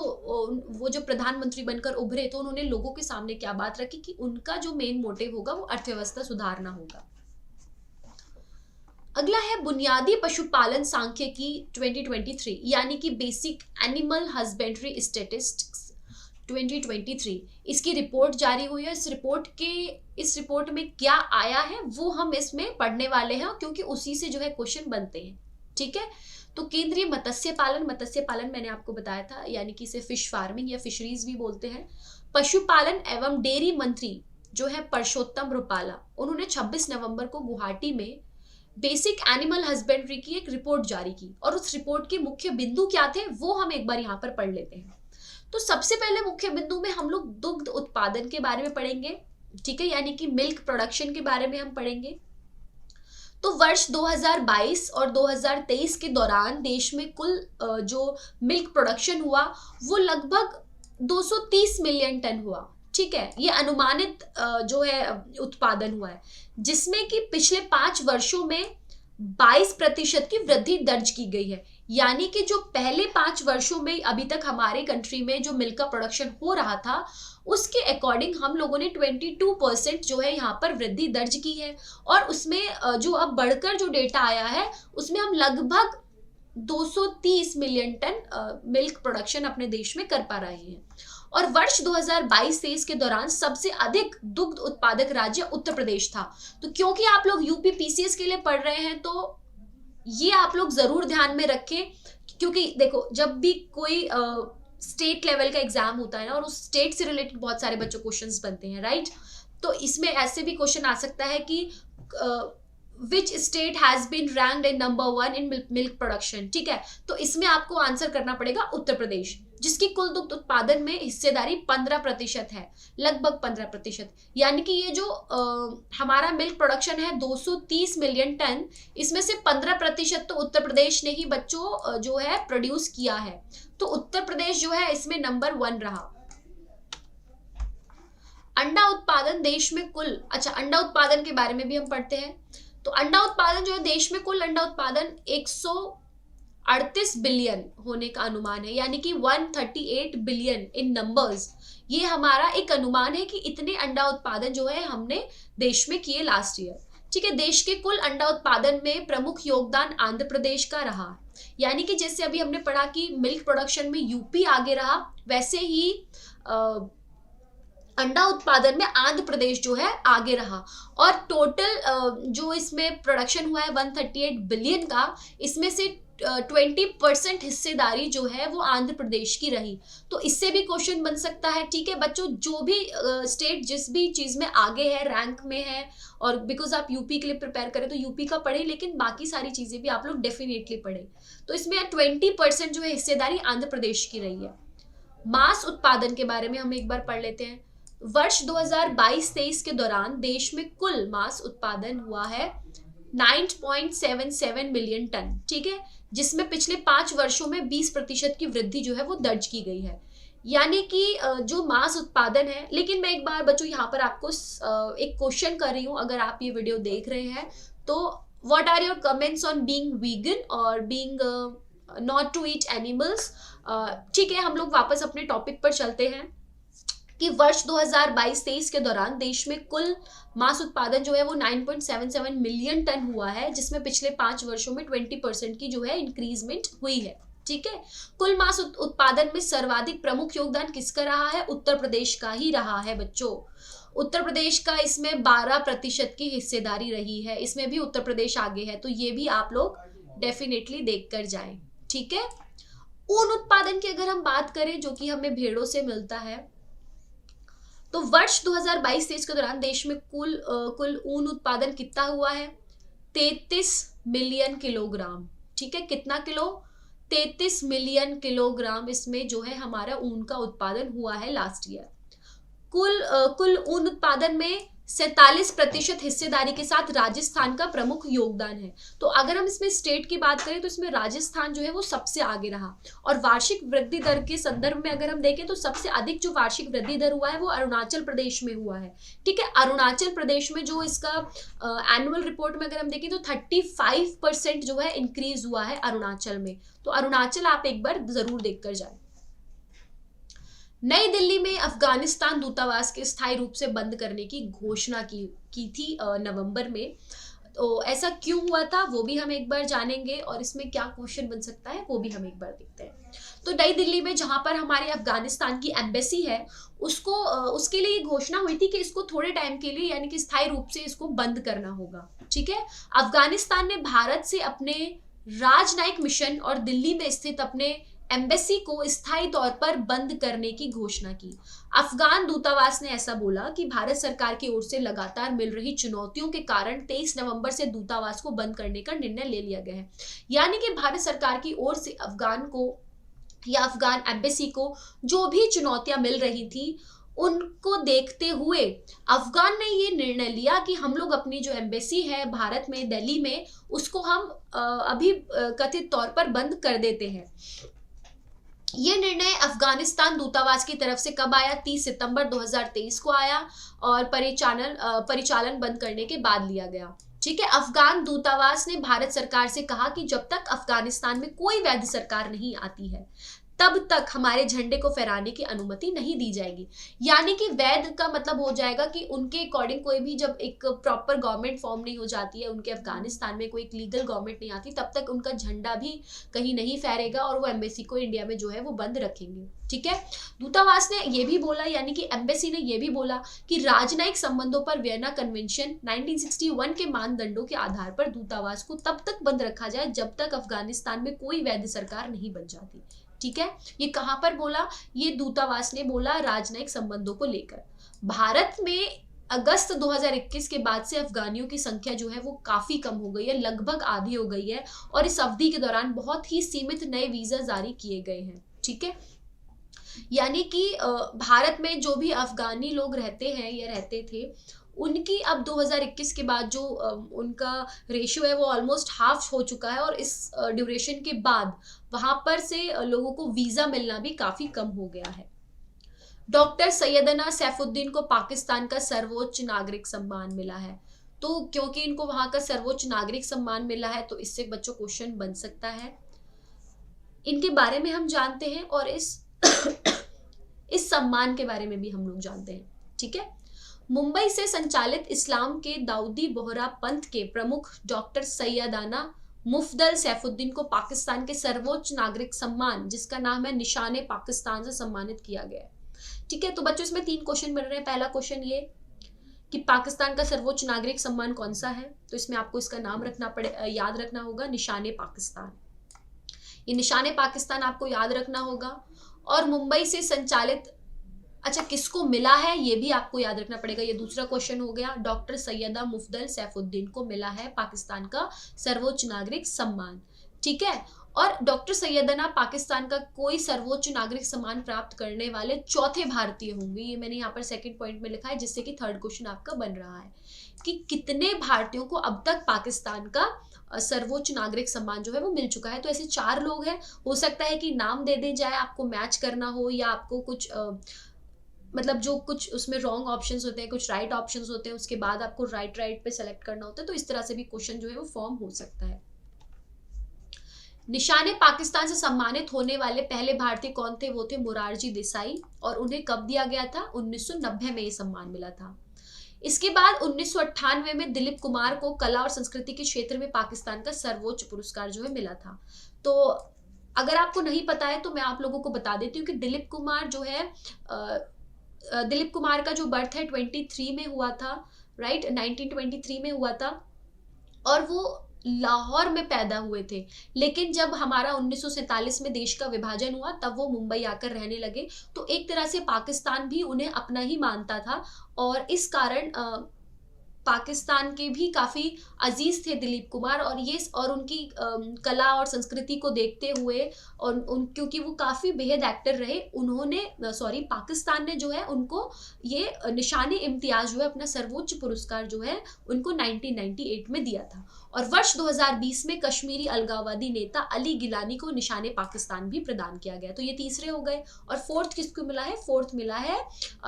वो जो प्रधानमंत्री बनकर उभरे तो उन्होंने लोगों के सामने क्या बात रखी कि उनका जो मेन मोटिव होगा वो अर्थव्यवस्था सुधारना होगा। अगला है बुनियादी पशुपालन सांख्यिकी 2023 यानी कि बेसिक एनिमल हस्बेंड्री स्टैटिस्टिक्स 2023, इसकी रिपोर्ट जारी हुई है। इस रिपोर्ट में क्या आया है वो हम इसमें पढ़ने वाले हैं, क्योंकि उसी से जो है क्वेश्चन बनते हैं, ठीक है। तो केंद्रीय मत्स्य पालन मैंने आपको बताया था, यानी कि इसे फिश फार्मिंग या फिशरीज भी बोलते हैं। पशुपालन एवं डेयरी मंत्री जो है परषोत्तम रुपाला, उन्होंने 26 नवंबर को गुवाहाटी में बेसिक एनिमल हस्बेंड्री की एक रिपोर्ट जारी की, और उस रिपोर्ट के मुख्य बिंदु क्या थे वो हम एक बार यहाँ पर पढ़ लेते हैं। तो सबसे पहले मुख्य बिंदु में हम लोग दुग्ध उत्पादन के बारे में पढ़ेंगे, ठीक है, यानी कि मिल्क प्रोडक्शन के बारे में हम पढ़ेंगे। तो वर्ष 2022 और 2023 के दौरान देश में कुल जो मिल्क प्रोडक्शन हुआ वो लगभग 230 मिलियन टन हुआ, ठीक है। ये अनुमानित जो है उत्पादन हुआ है, जिसमें कि पिछले 5 वर्षों में 22% की वृद्धि दर्ज की गई है। यानी कि जो पहले 5 वर्षों में अभी तक हमारे कंट्री में जो मिल्क का प्रोडक्शन हो रहा था उसके अकॉर्डिंग हम लोगों ने 22% जो है यहाँ पर वृद्धि दर्ज की है। और उसमें जो अब बढ़कर जो डेटा आया है उसमें हम लगभग 230 मिलियन टन मिल्क प्रोडक्शन अपने देश में कर पा रहे हैं। और वर्ष 2022-23 के दौरान सबसे अधिक दुग्ध उत्पादक राज्य उत्तर प्रदेश था। तो क्योंकि आप लोग यूपी पीसीएस के लिए पढ़ रहे हैं तो ये आप लोग जरूर ध्यान में रखें, क्योंकि देखो जब भी कोई स्टेट लेवल का एग्जाम होता है ना, और उस स्टेट से रिलेटेड बहुत सारे बच्चों क्वेश्चंस बनते हैं, राइट। तो इसमें ऐसे भी क्वेश्चन आ सकता है कि which state has been ranked in number 1 in milk production, ठीक है। तो इसमें आपको आंसर करना पड़ेगा उत्तर प्रदेश, जिसकी कुल दुग्ध उत्पादन में हिस्सेदारी 15% है, लगभग 15%। यानी कि ये जो हमारा मिल्क प्रोडक्शन है 230 मिलियन टन, इसमें से 15% तो उत्तर प्रदेश ने ही बच्चों जो है प्रोड्यूस किया है। तो उत्तर प्रदेश जो है इसमें नंबर 1 रहा। अंडा उत्पादन देश में कुल, अच्छा अंडा उत्पादन के बारे में भी हम पढ़ते हैं। तो अंडा उत्पादन जो है देश में कुल अंडा उत्पादन 38 बिलियन होने का अनुमान है, यानी कि 138 बिलियन इन नंबर्स। ये हमारा एक अनुमान है कि इतने अंडा उत्पादन जो है हमने देश में किए लास्ट ईयर। ठीक है, देश के कुल अंडा उत्पादन में प्रमुख योगदान आंध्र प्रदेश का रहा। यानी कि जैसे अभी हमने पढ़ा कि मिल्क प्रोडक्शन में यूपी आगे रहा, वैसे ही अंडा उत्पादन में आंध्र प्रदेश जो है आगे रहा। और टोटल जो इसमें प्रोडक्शन हुआ है 138 बिलियन का, इसमें से 20% हिस्सेदारी जो है वो आंध्र प्रदेश की रही। तो इससे भी क्वेश्चन बन सकता है। ठीक है बच्चों, जो भी स्टेट जिस भी चीज में आगे है, रैंक में है, और बिकॉज आप यूपी के लिए प्रिपेयर करें तो यूपी का पढ़े, लेकिन बाकी सारी चीजें भी आप लोग डेफिनेटली पढ़े। तो इसमें 20% जो है हिस्सेदारी आंध्र प्रदेश की रही है। मांस उत्पादन के बारे में हम एक बार पढ़ लेते हैं। वर्ष 2022-23 के दौरान देश में कुल मांस उत्पादन हुआ है 9.77 मिलियन टन। ठीक है, जिसमें पिछले 5 वर्षों में 20% की वृद्धि जो है वो दर्ज की गई है। यानी कि जो मांस उत्पादन है, लेकिन मैं एक बार बच्चों यहाँ पर आपको एक क्वेश्चन कर रही हूँ, अगर आप ये वीडियो देख रहे हैं तो what are your comments on being vegan और being not to eat animals. ठीक है, हम लोग वापस अपने टॉपिक पर चलते हैं कि वर्ष 2022-23 के दौरान देश में कुल मांस उत्पादन जो है वो 9.77 मिलियन टन हुआ है, जिसमें पिछले 5 वर्षों में 20% की जो है इंक्रीजमेंट हुई है। ठीक है, कुल मांस उत्पादन में सर्वाधिक प्रमुख योगदान किसका रहा है? उत्तर प्रदेश का ही रहा है बच्चों। उत्तर प्रदेश का इसमें 12% की हिस्सेदारी रही है, इसमें भी उत्तर प्रदेश आगे है। तो ये भी आप लोग डेफिनेटली देख कर जाएं। ठीक है, ऊन उत्पादन की अगर हम बात करें, जो कि हमें भेड़ों से मिलता है, तो वर्ष 2022-23 के दौरान देश में कुल ऊन उत्पादन कितना हुआ है? 33 मिलियन किलोग्राम। ठीक है, कितना किलो? 33 मिलियन किलोग्राम इसमें जो है हमारा ऊन का उत्पादन हुआ है लास्ट ईयर। कुल ऊन उत्पादन में 47% हिस्सेदारी के साथ राजस्थान का प्रमुख योगदान है। तो अगर हम इसमें स्टेट की बात करें तो इसमें राजस्थान जो है वो सबसे आगे रहा। और वार्षिक वृद्धि दर के संदर्भ में अगर हम देखें तो सबसे अधिक जो वार्षिक वृद्धि दर हुआ है वो अरुणाचल प्रदेश में हुआ है। ठीक है, अरुणाचल प्रदेश में जो इसका एनुअल रिपोर्ट में अगर हम देखें तो 35% जो है इंक्रीज हुआ है अरुणाचल में। तो अरुणाचल आप एक बार जरूर देख कर जाए। नई दिल्ली में अफगानिस्तान दूतावास के स्थायी रूप से बंद करने की घोषणा की थी नवंबर में। तो ऐसा क्यों हुआ था वो भी हम एक बार जानेंगे, और इसमें क्या क्वेश्चन बन सकता है वो भी हम एक बार देखते हैं। तो नई दिल्ली में जहां पर हमारे अफगानिस्तान की एम्बेसी है, उसके लिए घोषणा हुई थी कि इसको थोड़े टाइम के लिए, यानी कि स्थायी रूप से इसको बंद करना होगा। ठीक है, अफगानिस्तान ने भारत से अपने राजनयिक मिशन और दिल्ली में स्थित अपने एम्बेसी को स्थायी तौर पर बंद करने की घोषणा की। अफगान दूतावास ने ऐसा बोला कि भारत सरकार की ओर से लगातार मिल रही चुनौतियों के कारण 23 नवंबर से दूतावास को बंद करने का निर्णय ले लिया गया है। यानी कि भारत सरकार की ओर से अफगान को या अफगान एम्बेसी को जो भी चुनौतियां मिल रही थी, उनको देखते हुए अफगान ने ये निर्णय लिया कि हम लोग अपनी जो एम्बेसी है भारत में, दिल्ली में, उसको हम अभी कथित तौर पर बंद कर देते हैं। ये निर्णय अफगानिस्तान दूतावास की तरफ से कब आया? 30 सितंबर 2023 को आया, और परिचालन बंद करने के बाद लिया गया। ठीक है, अफगान दूतावास ने भारत सरकार से कहा कि जब तक अफगानिस्तान में कोई वैध सरकार नहीं आती है तब तक हमारे झंडे को फहराने की अनुमति नहीं दी जाएगी। यानी कि वैध का मतलब हो जाएगा कि उनके अकॉर्डिंग कोई भी, जब एक प्रॉपर गवर्नमेंट फॉर्म नहीं हो जाती है, उनके अफगानिस्तान में कोई एक लीगल गवर्नमेंट नहीं आती, तब तक उनका झंडा भी कहीं नहीं फहरेगा और वो एम्बेसी को इंडिया में जो है वो बंद रखेंगे। ठीक है, दूतावास ने ये भी बोला, यानी कि एम्बेसी ने ये भी बोला कि राजनयिक संबंधों पर वियना कन्वेंशन 1961 के मानदंडों के आधार पर दूतावास को तब तक बंद रखा जाए जब तक अफगानिस्तान में कोई वैध सरकार नहीं बन जाती। ठीक है, ये कहां पर बोला? ये दूतावास ने बोला राजनयिक संबंधों को लेकर। भारत में अगस्त 2021 के बाद से अफगानियों की संख्या जो है वो काफी कम हो गई है, लगभग आधी हो गई है, और इस अवधि के दौरान बहुत ही सीमित नए वीजा जारी किए गए हैं। ठीक है, यानी कि भारत में जो भी अफगानी लोग रहते हैं या रहते थे, उनकी अब 2021 के बाद जो उनका रेशियो है वो ऑलमोस्ट हाफ हो चुका है, और इस ड्यूरेशन के बाद वहां पर से लोगों को वीजा मिलना भी काफी कम हो गया है। डॉक्टर सैयदना सैफुद्दीन को पाकिस्तान का सर्वोच्च नागरिक सम्मान मिला है। तो क्योंकि इनको वहां का सर्वोच्च नागरिक सम्मान मिला है, तो इससे बच्चों क्वेश्चन बन सकता है। इनके बारे में हम जानते हैं और इस इस सम्मान के बारे में भी हम लोग जानते हैं। ठीक है, मुंबई से संचालित इस्लाम के दाऊदी बोहरा पंथ के प्रमुख डॉक्टर सैयदाना मुफद्दल सैफुद्दीन को पाकिस्तान के सर्वोच्च नागरिक सम्मान, जिसका नाम है निशाने पाकिस्तान, से सम्मानित किया गया है। ठीक है, तो बच्चों इसमें 3 क्वेश्चन मिल रहे हैं। पहला क्वेश्चन ये कि पाकिस्तान का सर्वोच्च नागरिक सम्मान कौन सा है, तो इसमें आपको इसका नाम याद रखना होगा, निशाने पाकिस्तान। ये निशाने पाकिस्तान आपको याद रखना होगा। और मुंबई से संचालित, अच्छा किसको मिला है ये भी आपको याद रखना पड़ेगा, ये दूसरा क्वेश्चन हो गया। डॉक्टर सैयदा मुफद्दल सैफुद्दीन को मिला है पाकिस्तान का सर्वोच्च नागरिक सम्मान। ठीक है, और डॉक्टर सैयदना पाकिस्तान का कोई सर्वोच्च नागरिक सम्मान प्राप्त करने वाले चौथे भारतीय होंगे। ये मैंने यहाँ पर सेकंड पॉइंट में लिखा है, जिससे कि थर्ड क्वेश्चन आपका बन रहा है कि कितने भारतीयों को अब तक पाकिस्तान का सर्वोच्च नागरिक सम्मान जो है वो मिल चुका है। तो ऐसे 4 लोग हैं, हो सकता है कि नाम दे दी जाए, आपको मैच करना हो, या आपको कुछ मतलब जो कुछ उसमें रॉन्ग ऑप्शंस होते हैं, कुछ राइट ऑप्शंस होते हैं, उसके बाद आपको राइट पे सेलेक्ट करना होता है। तो इस तरह से भी क्वेश्चन जो है वो फॉर्म हो सकता है। निशाने पाकिस्तान से सम्मानित होने वाले पहले भारतीय कौन थे, वो थे मोरारजी देसाई, और उन्हें कब दिया गया था, 1990 में ये सम्मान मिला था। इसके बाद 1998 में दिलीप कुमार को कला और संस्कृति के क्षेत्र में पाकिस्तान का सर्वोच्च पुरस्कार जो है मिला था। तो अगर आपको नहीं पता है तो मैं आप लोगों को बता देती हूँ कि दिलीप कुमार जो है, दिलीप कुमार का जो बर्थ है 23 में हुआ था, राइट, 1923 में हुआ था, और वो लाहौर में पैदा हुए थे। लेकिन जब हमारा 1947 में देश का विभाजन हुआ तब वो मुंबई आकर रहने लगे। तो एक तरह से पाकिस्तान भी उन्हें अपना ही मानता था, और इस कारण पाकिस्तान के भी काफ़ी अजीज थे दिलीप कुमार, और उनकी कला और संस्कृति को देखते हुए, और क्योंकि वो काफ़ी बेहद एक्टर रहे, पाकिस्तान ने जो है उनको ये निशाने इम्तियाज जो है, अपना सर्वोच्च पुरस्कार जो है उनको 1998 में दिया था। और वर्ष 2020 में कश्मीरी अलगाववादी नेता अली गिलानी को निशाने पाकिस्तान भी प्रदान किया गया। तो ये तीसरे हो गए। और फोर्थ किसको मिला है, फोर्थ मिला है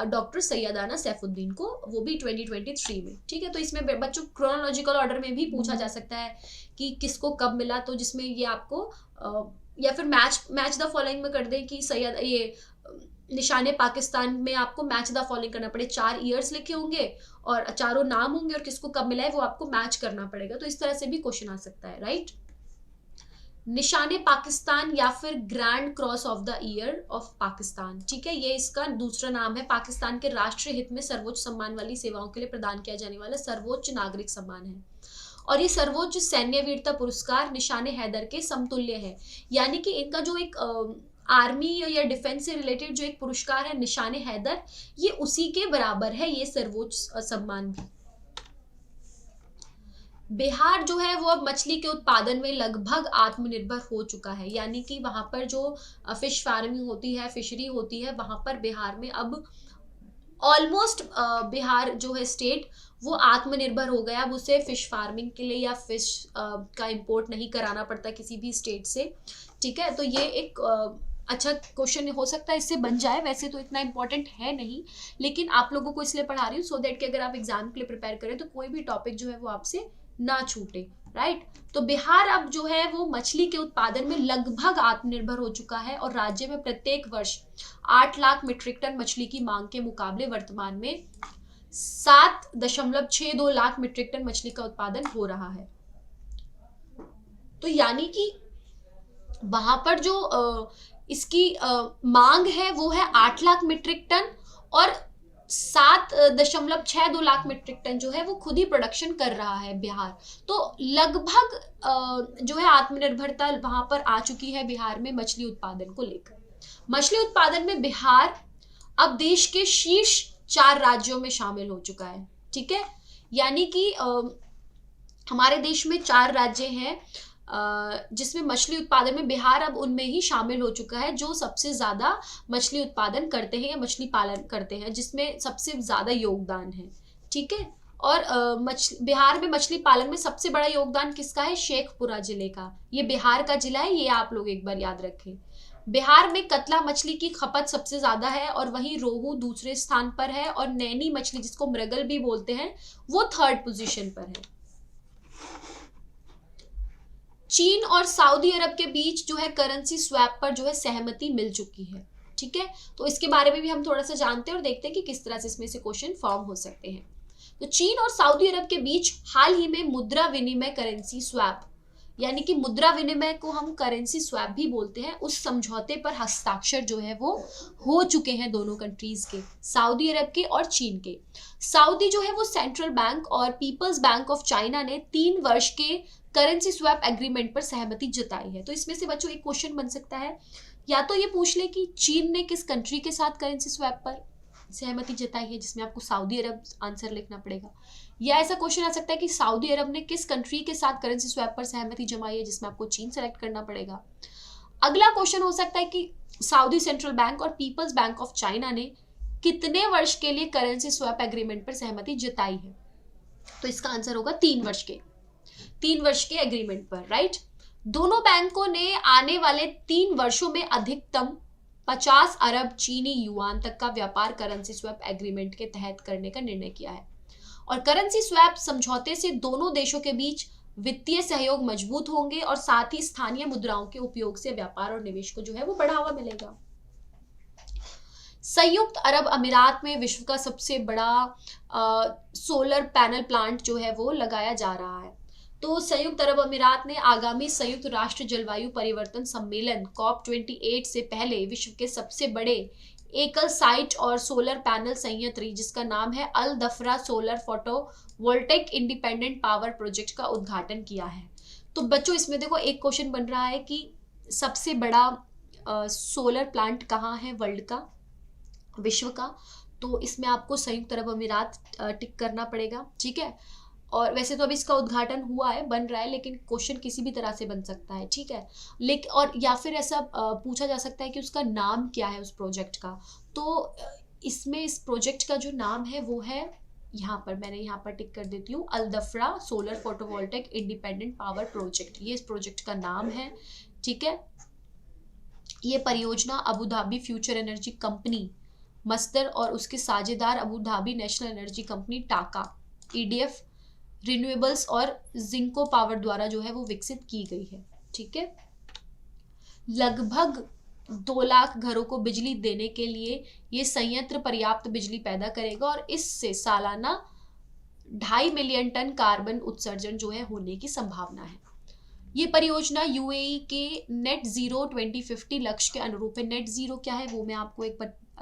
डॉक्टर सैयदाना सैफुद्दीन को, वो भी 2023 में। ठीक है, तो इसमें बच्चों क्रोनोलॉजिकल ऑर्डर में भी पूछा जा सकता है कि किसको कब मिला, तो जिसमें ये आपको या फिर मैच द फॉलोइंग में कर दे कि ये निशाने पाकिस्तान में आपको मैच द फॉलोइंग करना पड़े, 4 ईयर्स लिखे होंगे और चारों नाम होंगे और किसको कब मिला है वो आपको मैच करना पड़ेगा। तो इस तरह से भी क्वेश्चन आ सकता है, राइट। निशाने पाकिस्तान या फिर grand cross of the year of Pakistan, ठीक है, ये इसका दूसरा नाम है। पाकिस्तान के राष्ट्रीय हित में सर्वोच्च सम्मान वाली सेवाओं के लिए प्रदान किया जाने वाला सर्वोच्च नागरिक सम्मान है, और ये सर्वोच्च सैन्य वीरता पुरस्कार निशाने हैदर के समतुल्य है। यानी कि इनका जो एक आर्मी या डिफेंस से रिलेटेड जो एक पुरस्कार है निशाने हैदर, ये उसी के बराबर है ये सर्वोच्च सम्मान भी। बिहार जो है वो अब मछली के उत्पादन में लगभग आत्मनिर्भर हो चुका है। यानी कि वहां पर जो फिश फार्मिंग होती है, फिशरी होती है, वहां पर बिहार में अब ऑलमोस्ट बिहार जो है स्टेट वो आत्मनिर्भर हो गया। अब उसे फिश फार्मिंग के लिए या फिश का इंपोर्ट नहीं कराना पड़ता किसी भी स्टेट से। ठीक है, तो ये एक अच्छा क्वेश्चन हो सकता है इससे बन जाए। वैसे तो इतना इंपॉर्टेंट है नहीं, लेकिन आप लोगों को इसलिए पढ़ा रही हूँ सो दैट कि अगर आप एग्जाम के लिए प्रिपेयर करें तो कोई भी टॉपिक जो है वो आपसे ना छूटे, राइट। तो बिहार अब जो है वो मछली के उत्पादन में लगभग आत्मनिर्भर हो चुका है, और राज्य में प्रत्येक वर्ष 8 लाख मीट्रिक टन मछली की मांग के मुकाबले वर्तमान में 7.62 लाख मीट्रिक टन मछली का उत्पादन हो रहा है। तो यानी कि वहां पर जो इसकी मांग है वो है 8 लाख मीट्रिक टन, और 7.62 लाख मीट्रिक टन जो है वो खुद ही प्रोडक्शन कर रहा है बिहार। तो लगभग जो है आत्मनिर्भरता वहां पर आ चुकी है बिहार में मछली उत्पादन को लेकर। मछली उत्पादन में बिहार अब देश के शीर्ष 4 राज्यों में शामिल हो चुका है। ठीक है, यानी कि हमारे देश में 4 राज्य हैं जिसमें मछली उत्पादन में बिहार अब उनमें ही शामिल हो चुका है, जो सबसे ज्यादा मछली उत्पादन करते हैं या मछली पालन करते हैं, जिसमें सबसे ज्यादा योगदान है। ठीक है, और बिहार में मछली पालन में सबसे बड़ा योगदान किसका है, शेखपुरा जिले का। ये बिहार का जिला है, ये आप लोग एक बार याद रखें। बिहार में कतला मछली की खपत सबसे ज्यादा है, और वहीं रोहू दूसरे स्थान पर है, और नैनी मछली जिसको मृगल भी बोलते हैं वो 3rd पोजीशन पर है। चीन और सऊदी अरब के बीच जो है करेंसी स्वैप पर जो है सहमति मिल चुकी है। ठीक है, तो इसके बारे में भी हम थोड़ा सा जानते हैं और देखते हैं कि किस तरह से इसमें से क्वेश्चन फॉर्म हो सकते हैं। तो चीन और सऊदी अरब के बीच हाल ही में मुद्रा विनिमय करेंसी स्वैप, यानी कि मुद्रा विनिमय को हम करेंसी स्वैप भी बोलते हैं, उस समझौते पर हस्ताक्षर जो है वो हो चुके हैं दोनों कंट्रीज के, सऊदी अरब के और चीन के। सऊदी जो है वो सेंट्रल बैंक और पीपल्स बैंक ऑफ चाइना ने 3 वर्ष के करेंसी स्वैप एग्रीमेंट पर सहमति जताई है। तो इसमें से बच्चों एक क्वेश्चन बन सकता है, या तो ये पूछ ले कि चीन ने किस कंट्री के साथ करेंसी स्वैप पर सहमति जताई है, जिसमें आपको सऊदी अरब आंसर लिखना पड़ेगा, या ऐसा क्वेश्चन आ सकता है कि सऊदी अरब ने किस कंट्री के साथ करेंसी स्वैप पर सहमति जमाई है, जिसमें आपको चीन सेलेक्ट करना पड़ेगा। अगला क्वेश्चन हो सकता है कि सऊदी सेंट्रल बैंक और पीपल्स बैंक ऑफ चाइना ने कितने वर्ष के लिए करेंसी स्वैप एग्रीमेंट पर सहमति जताई है। तो इसका आंसर होगा 3 वर्ष के एग्रीमेंट पर, राइट। दोनों बैंकों ने आने वाले 3 वर्षों में अधिकतम 50 अरब चीनी युआन तक का व्यापार करेंसी स्वैप एग्रीमेंट के तहत करने का निर्णय किया है। और करेंसी स्वैप समझौते से दोनों देशों के बीच वित्तीय सहयोग मजबूत होंगे और साथ ही स्थानीय मुद्राओं के उपयोग से व्यापार और निवेश को जो है वो बढ़ावा मिलेगा। संयुक्त अरब अमीरात में विश्व का सबसे बड़ा सोलर पैनल प्लांट जो है वो लगाया जा रहा है। तो संयुक्त अरब अमीरात ने आगामी संयुक्त राष्ट्र जलवायु परिवर्तन सम्मेलन COP28 से पहले विश्व के सबसे बड़े एकल साइट और सोलर पैनल संयंत्र, जिसका नाम है Al Dhafra solar photovoltaic independent power project का उद्घाटन किया है। तो बच्चों इसमें देखो एक क्वेश्चन बन रहा है कि सबसे बड़ा सोलर प्लांट कहाँ है वर्ल्ड का, विश्व का। तो इसमें आपको संयुक्त अरब अमीरात टिक करना पड़ेगा, ठीक है। और वैसे तो अभी इसका उद्घाटन हुआ है, बन रहा है, लेकिन क्वेश्चन किसी भी तरह से बन सकता है, ठीक है। लेकिन और या फिर ऐसा पूछा जा सकता है कि उसका नाम क्या है उस प्रोजेक्ट का। तो इसमें इस प्रोजेक्ट का जो नाम है वो है, मैंने यहाँ पर टिक कर देती हूँ, Al Dhafra solar photovoltaic independent power project, ये इस प्रोजेक्ट का नाम है, ठीक है। ये परियोजना Abu Dhabi future energy company Masdar और उसके साझेदार Abu Dhabi national energy company TAQA, EDF renewables और जिंको पावर द्वारा जो है वो विकसित की गई है, ठीक है। लगभग 2 लाख घरों को बिजली देने के लिए ये संयंत्र पर्याप्त बिजली पैदा करेगा और इससे सालाना 2.5 मिलियन टन कार्बन उत्सर्जन जो है होने की संभावना है। ये परियोजना UAE के नेट जीरो 2050 लक्ष्य के अनुरूप है। नेट जीरो क्या है वो मैं आपको एक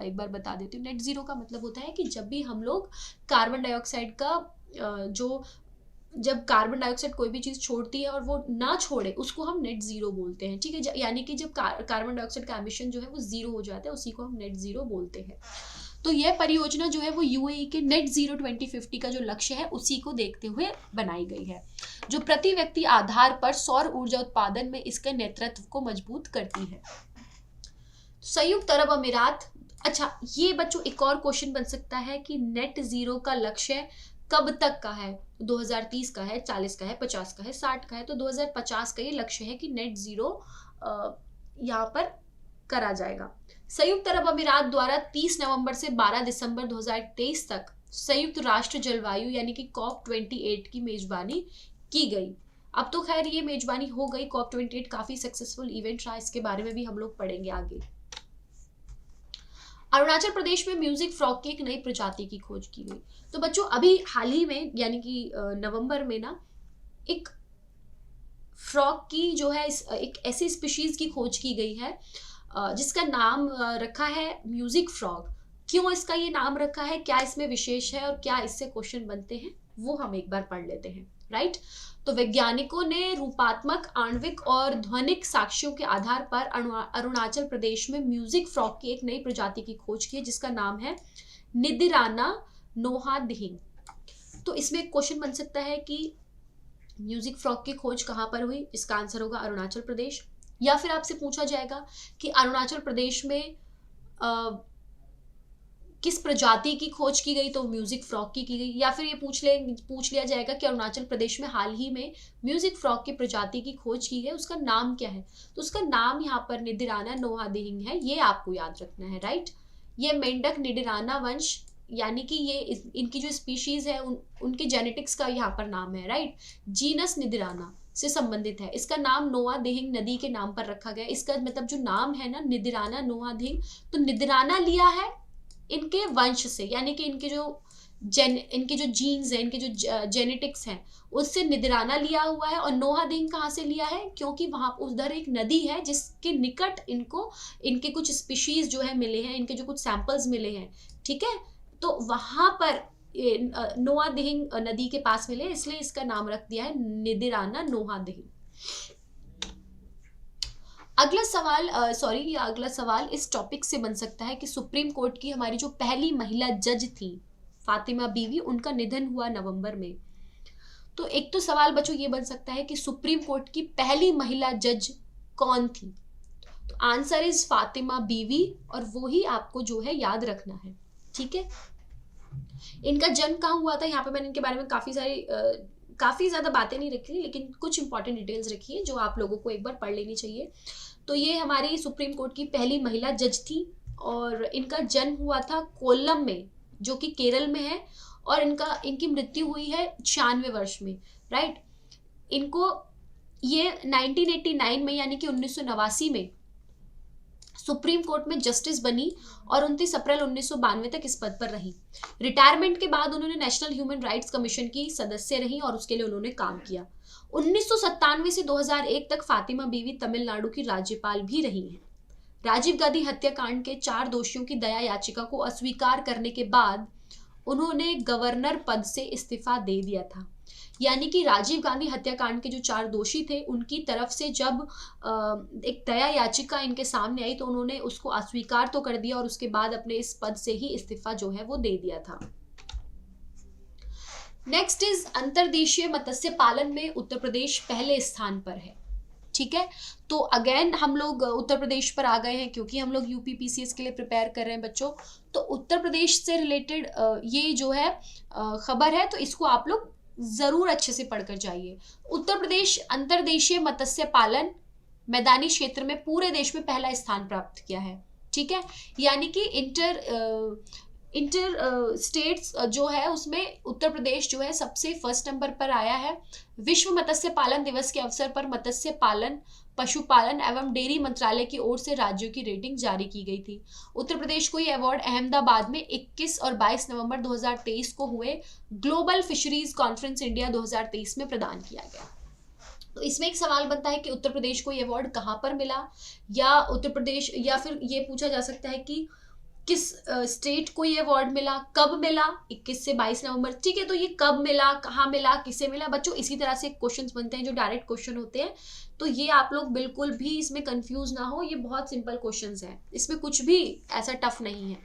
बार बता देती हूँ। नेट जीरो का मतलब होता है कि जब भी हम लोग कार्बन डाइऑक्साइड का जब कार्बन डाइऑक्साइड कोई भी चीज छोड़ती है और वो ना छोड़े, उसको हम नेट जीरो बोलते हैं, ठीक है। यानी कि जब कार्बन डाइऑक्साइड का एमिशन जो है वो जीरो हो जाता है, उसी को हम नेट जीरो बोलते हैं। तो यह परियोजना जो है वो UAE के नेट जीरो 2050 का जो लक्ष्य है उसी को देखते हुए बनाई गई है, जो प्रति व्यक्ति आधार पर सौर ऊर्जा उत्पादन में इसके नेतृत्व को मजबूत करती है। संयुक्त अरब अमीरात, अच्छा ये बच्चों एक और क्वेश्चन बन सकता है कि नेट जीरो का लक्ष्य कब तक का है, 2030 का है, 40 का है, 50 का है, 60 का है। तो 2050 का ये लक्ष्य है कि नेट जीरो यहाँ पर करा जाएगा। संयुक्त अरब अमीरात द्वारा 30 नवंबर से 12 दिसंबर 2023 तक संयुक्त राष्ट्र जलवायु यानी कि COP28 की मेजबानी की गई। अब तो खैर ये मेजबानी हो गई, COP28 काफी सक्सेसफुल इवेंट रहा, इसके बारे में भी हम लोग पढ़ेंगे आगे। अरुणाचल प्रदेश में म्यूजिक फ्रॉग की एक नई प्रजाति की खोज की गई। तो बच्चों अभी हाल ही में यानी कि नवंबर में ना एक फ्रॉग की जो है एक ऐसी स्पीशीज की खोज की गई है जिसका नाम रखा है म्यूजिक फ्रॉग। क्यों इसका ये नाम रखा है, क्या इसमें विशेष है और क्या इससे क्वेश्चन बनते हैं, वो हम एक बार पढ़ लेते हैं, राइट। तो वैज्ञानिकों ने रूपात्मक, आणविक और ध्वनिक साक्ष्यों के आधार पर अरुणाचल प्रदेश में म्यूजिक फ्रॉग की एक नई प्रजाति की खोज की है जिसका नाम है निदिराना नोहादिहिंग। तो इसमें एक क्वेश्चन बन सकता है कि म्यूजिक फ्रॉग की खोज कहाँ पर हुई, इसका आंसर होगा अरुणाचल प्रदेश। या फिर आपसे पूछा जाएगा कि अरुणाचल प्रदेश में किस प्रजाति की खोज की गई, तो म्यूजिक फ्रॉग की गई। या फिर ये पूछ लिया जाएगा कि अरुणाचल प्रदेश में हाल ही में म्यूजिक फ्रॉग की प्रजाति की खोज की गई, उसका नाम क्या है। तो उसका नाम यहाँ पर निदिराना नोहादिहिंग है, ये आपको याद रखना है, राइट। ये मेंढक निदिराना वंश यानी कि ये इनकी जो स्पीशीज है उनके जेनेटिक्स का यहाँ पर नाम है, राइट। जीनस निदिराना, से संबंधित है। इसका नाम नोआ दिहिंग नदी के नाम पर रखा गया। इसका मतलब जो नाम है ना, निदिराना नोआ दिहिंग, तो निदिराना लिया है इनके वंश से, यानी कि इनके जो जीन्स है, इनके जो जेनेटिक्स हैं, उससे निदिराना लिया हुआ है। और नोआ दिहिंग कहाँ से लिया है? क्योंकि वहां उधर एक नदी है जिसके निकट इनके कुछ स्पीशीज जो है मिले हैं, इनके जो कुछ सैंपल्स मिले हैं, ठीक है, तो वहां पर नोआ दिहिंग नदी के पास मिले, इसलिए इसका नाम रख दिया है निदिराना नोआ दिहिंग। अगला सवाल इस टॉपिक से बन सकता है कि सुप्रीम कोर्ट की हमारी जो पहली महिला जज थी फातिमा बीवी, उनका निधन हुआ नवंबर में। तो एक तो सवाल बच्चों ये बन सकता है कि सुप्रीम कोर्ट की पहली महिला जज कौन थी? तो आंसर इज फातिमा बीवी, और वो ही आपको जो है याद रखना है, ठीक है। इनका जन्म कहाँ हुआ था? यहाँ पे मैंने इनके बारे में काफी ज्यादा बातें नहीं रखी, लेकिन कुछ इंपॉर्टेंट डिटेल्स रखी है जो आप लोगों को एक बार पढ़ लेनी चाहिए। तो ये हमारी सुप्रीम कोर्ट की पहली महिला जज थी, और इनका जन्म हुआ था कोल्लम में, जो कि केरल में है, और इनकी मृत्यु हुई है 96 वर्ष में, राइट। इनको ये 1989 में, यानी कि 1989 में सुप्रीम कोर्ट में जस्टिस बनी, और 29 अप्रैल 1992 तक इस पद पर रही। रिटायरमेंट के बाद उन्होंने नेशनल ह्यूमन राइट्स कमीशन की सदस्य रही, और उसके लिए उन्होंने काम किया। 1997 से 2001 तक फातिमा बीवी तमिलनाडु की राज्यपाल भी रही हैं। राजीव गांधी हत्याकांड के 4 दोषियों की दया याचिका को अस्वीकार करने के बाद उन्होंने गवर्नर पद से इस्तीफा दे दिया था। यानी कि राजीव गांधी हत्याकांड के जो 4 दोषी थे, उनकी तरफ से जब एक दया याचिका इनके सामने आई, तो उन्होंने उसको अस्वीकार तो कर दिया, और उसके बाद अपने इस पद से ही इस्तीफा जो है वो दे दिया था। नेक्स्ट इज अंतर्देशीय मत्स्य पालन में उत्तर प्रदेश पहले स्थान पर है, ठीक है। तो अगेन हम लोग उत्तर प्रदेश पर आ गए हैं, क्योंकि हम लोग यूपी पीसीएस के लिए प्रिपेयर कर रहे हैं बच्चों। तो उत्तर प्रदेश से रिलेटेड ये जो है खबर है, तो इसको आप लोग जरूर अच्छे से पढ़कर जाइए। उत्तर प्रदेश अंतर्देशीय मत्स्य पालन मैदानी क्षेत्र में पूरे देश में पहला स्थान प्राप्त किया है, ठीक है। यानी कि इंटर स्टेट्स जो है उसमें उत्तर प्रदेश जो है सबसे फर्स्ट नंबर पर आया है। विश्व मत्स्य पालन दिवस के अवसर पर मत्स्य पालन, पशुपालन एवं डेयरी मंत्रालय की ओर से राज्यों की रेटिंग जारी की गई थी। उत्तर प्रदेश को यह अवार्ड अहमदाबाद में 21 और 22 नवंबर 2023 को हुए ग्लोबल फिशरीज कॉन्फ्रेंस इंडिया 2023 में प्रदान किया गया। तो इसमें एक सवाल बनता है कि उत्तर प्रदेश को यह अवार्ड कहाँ पर मिला, या उत्तर प्रदेश, या फिर ये पूछा जा सकता है कि किस स्टेट को ये अवार्ड मिला, कब मिला, 21 से 22 नवंबर, ठीक है। तो ये कब मिला, कहाँ मिला, किसे मिला बच्चों, इसी तरह से क्वेश्चंस बनते हैं जो डायरेक्ट क्वेश्चन होते हैं। तो ये आप लोग बिल्कुल भी इसमें कंफ्यूज ना हो, ये बहुत सिंपल क्वेश्चंस हैं, इसमें कुछ भी ऐसा टफ नहीं है।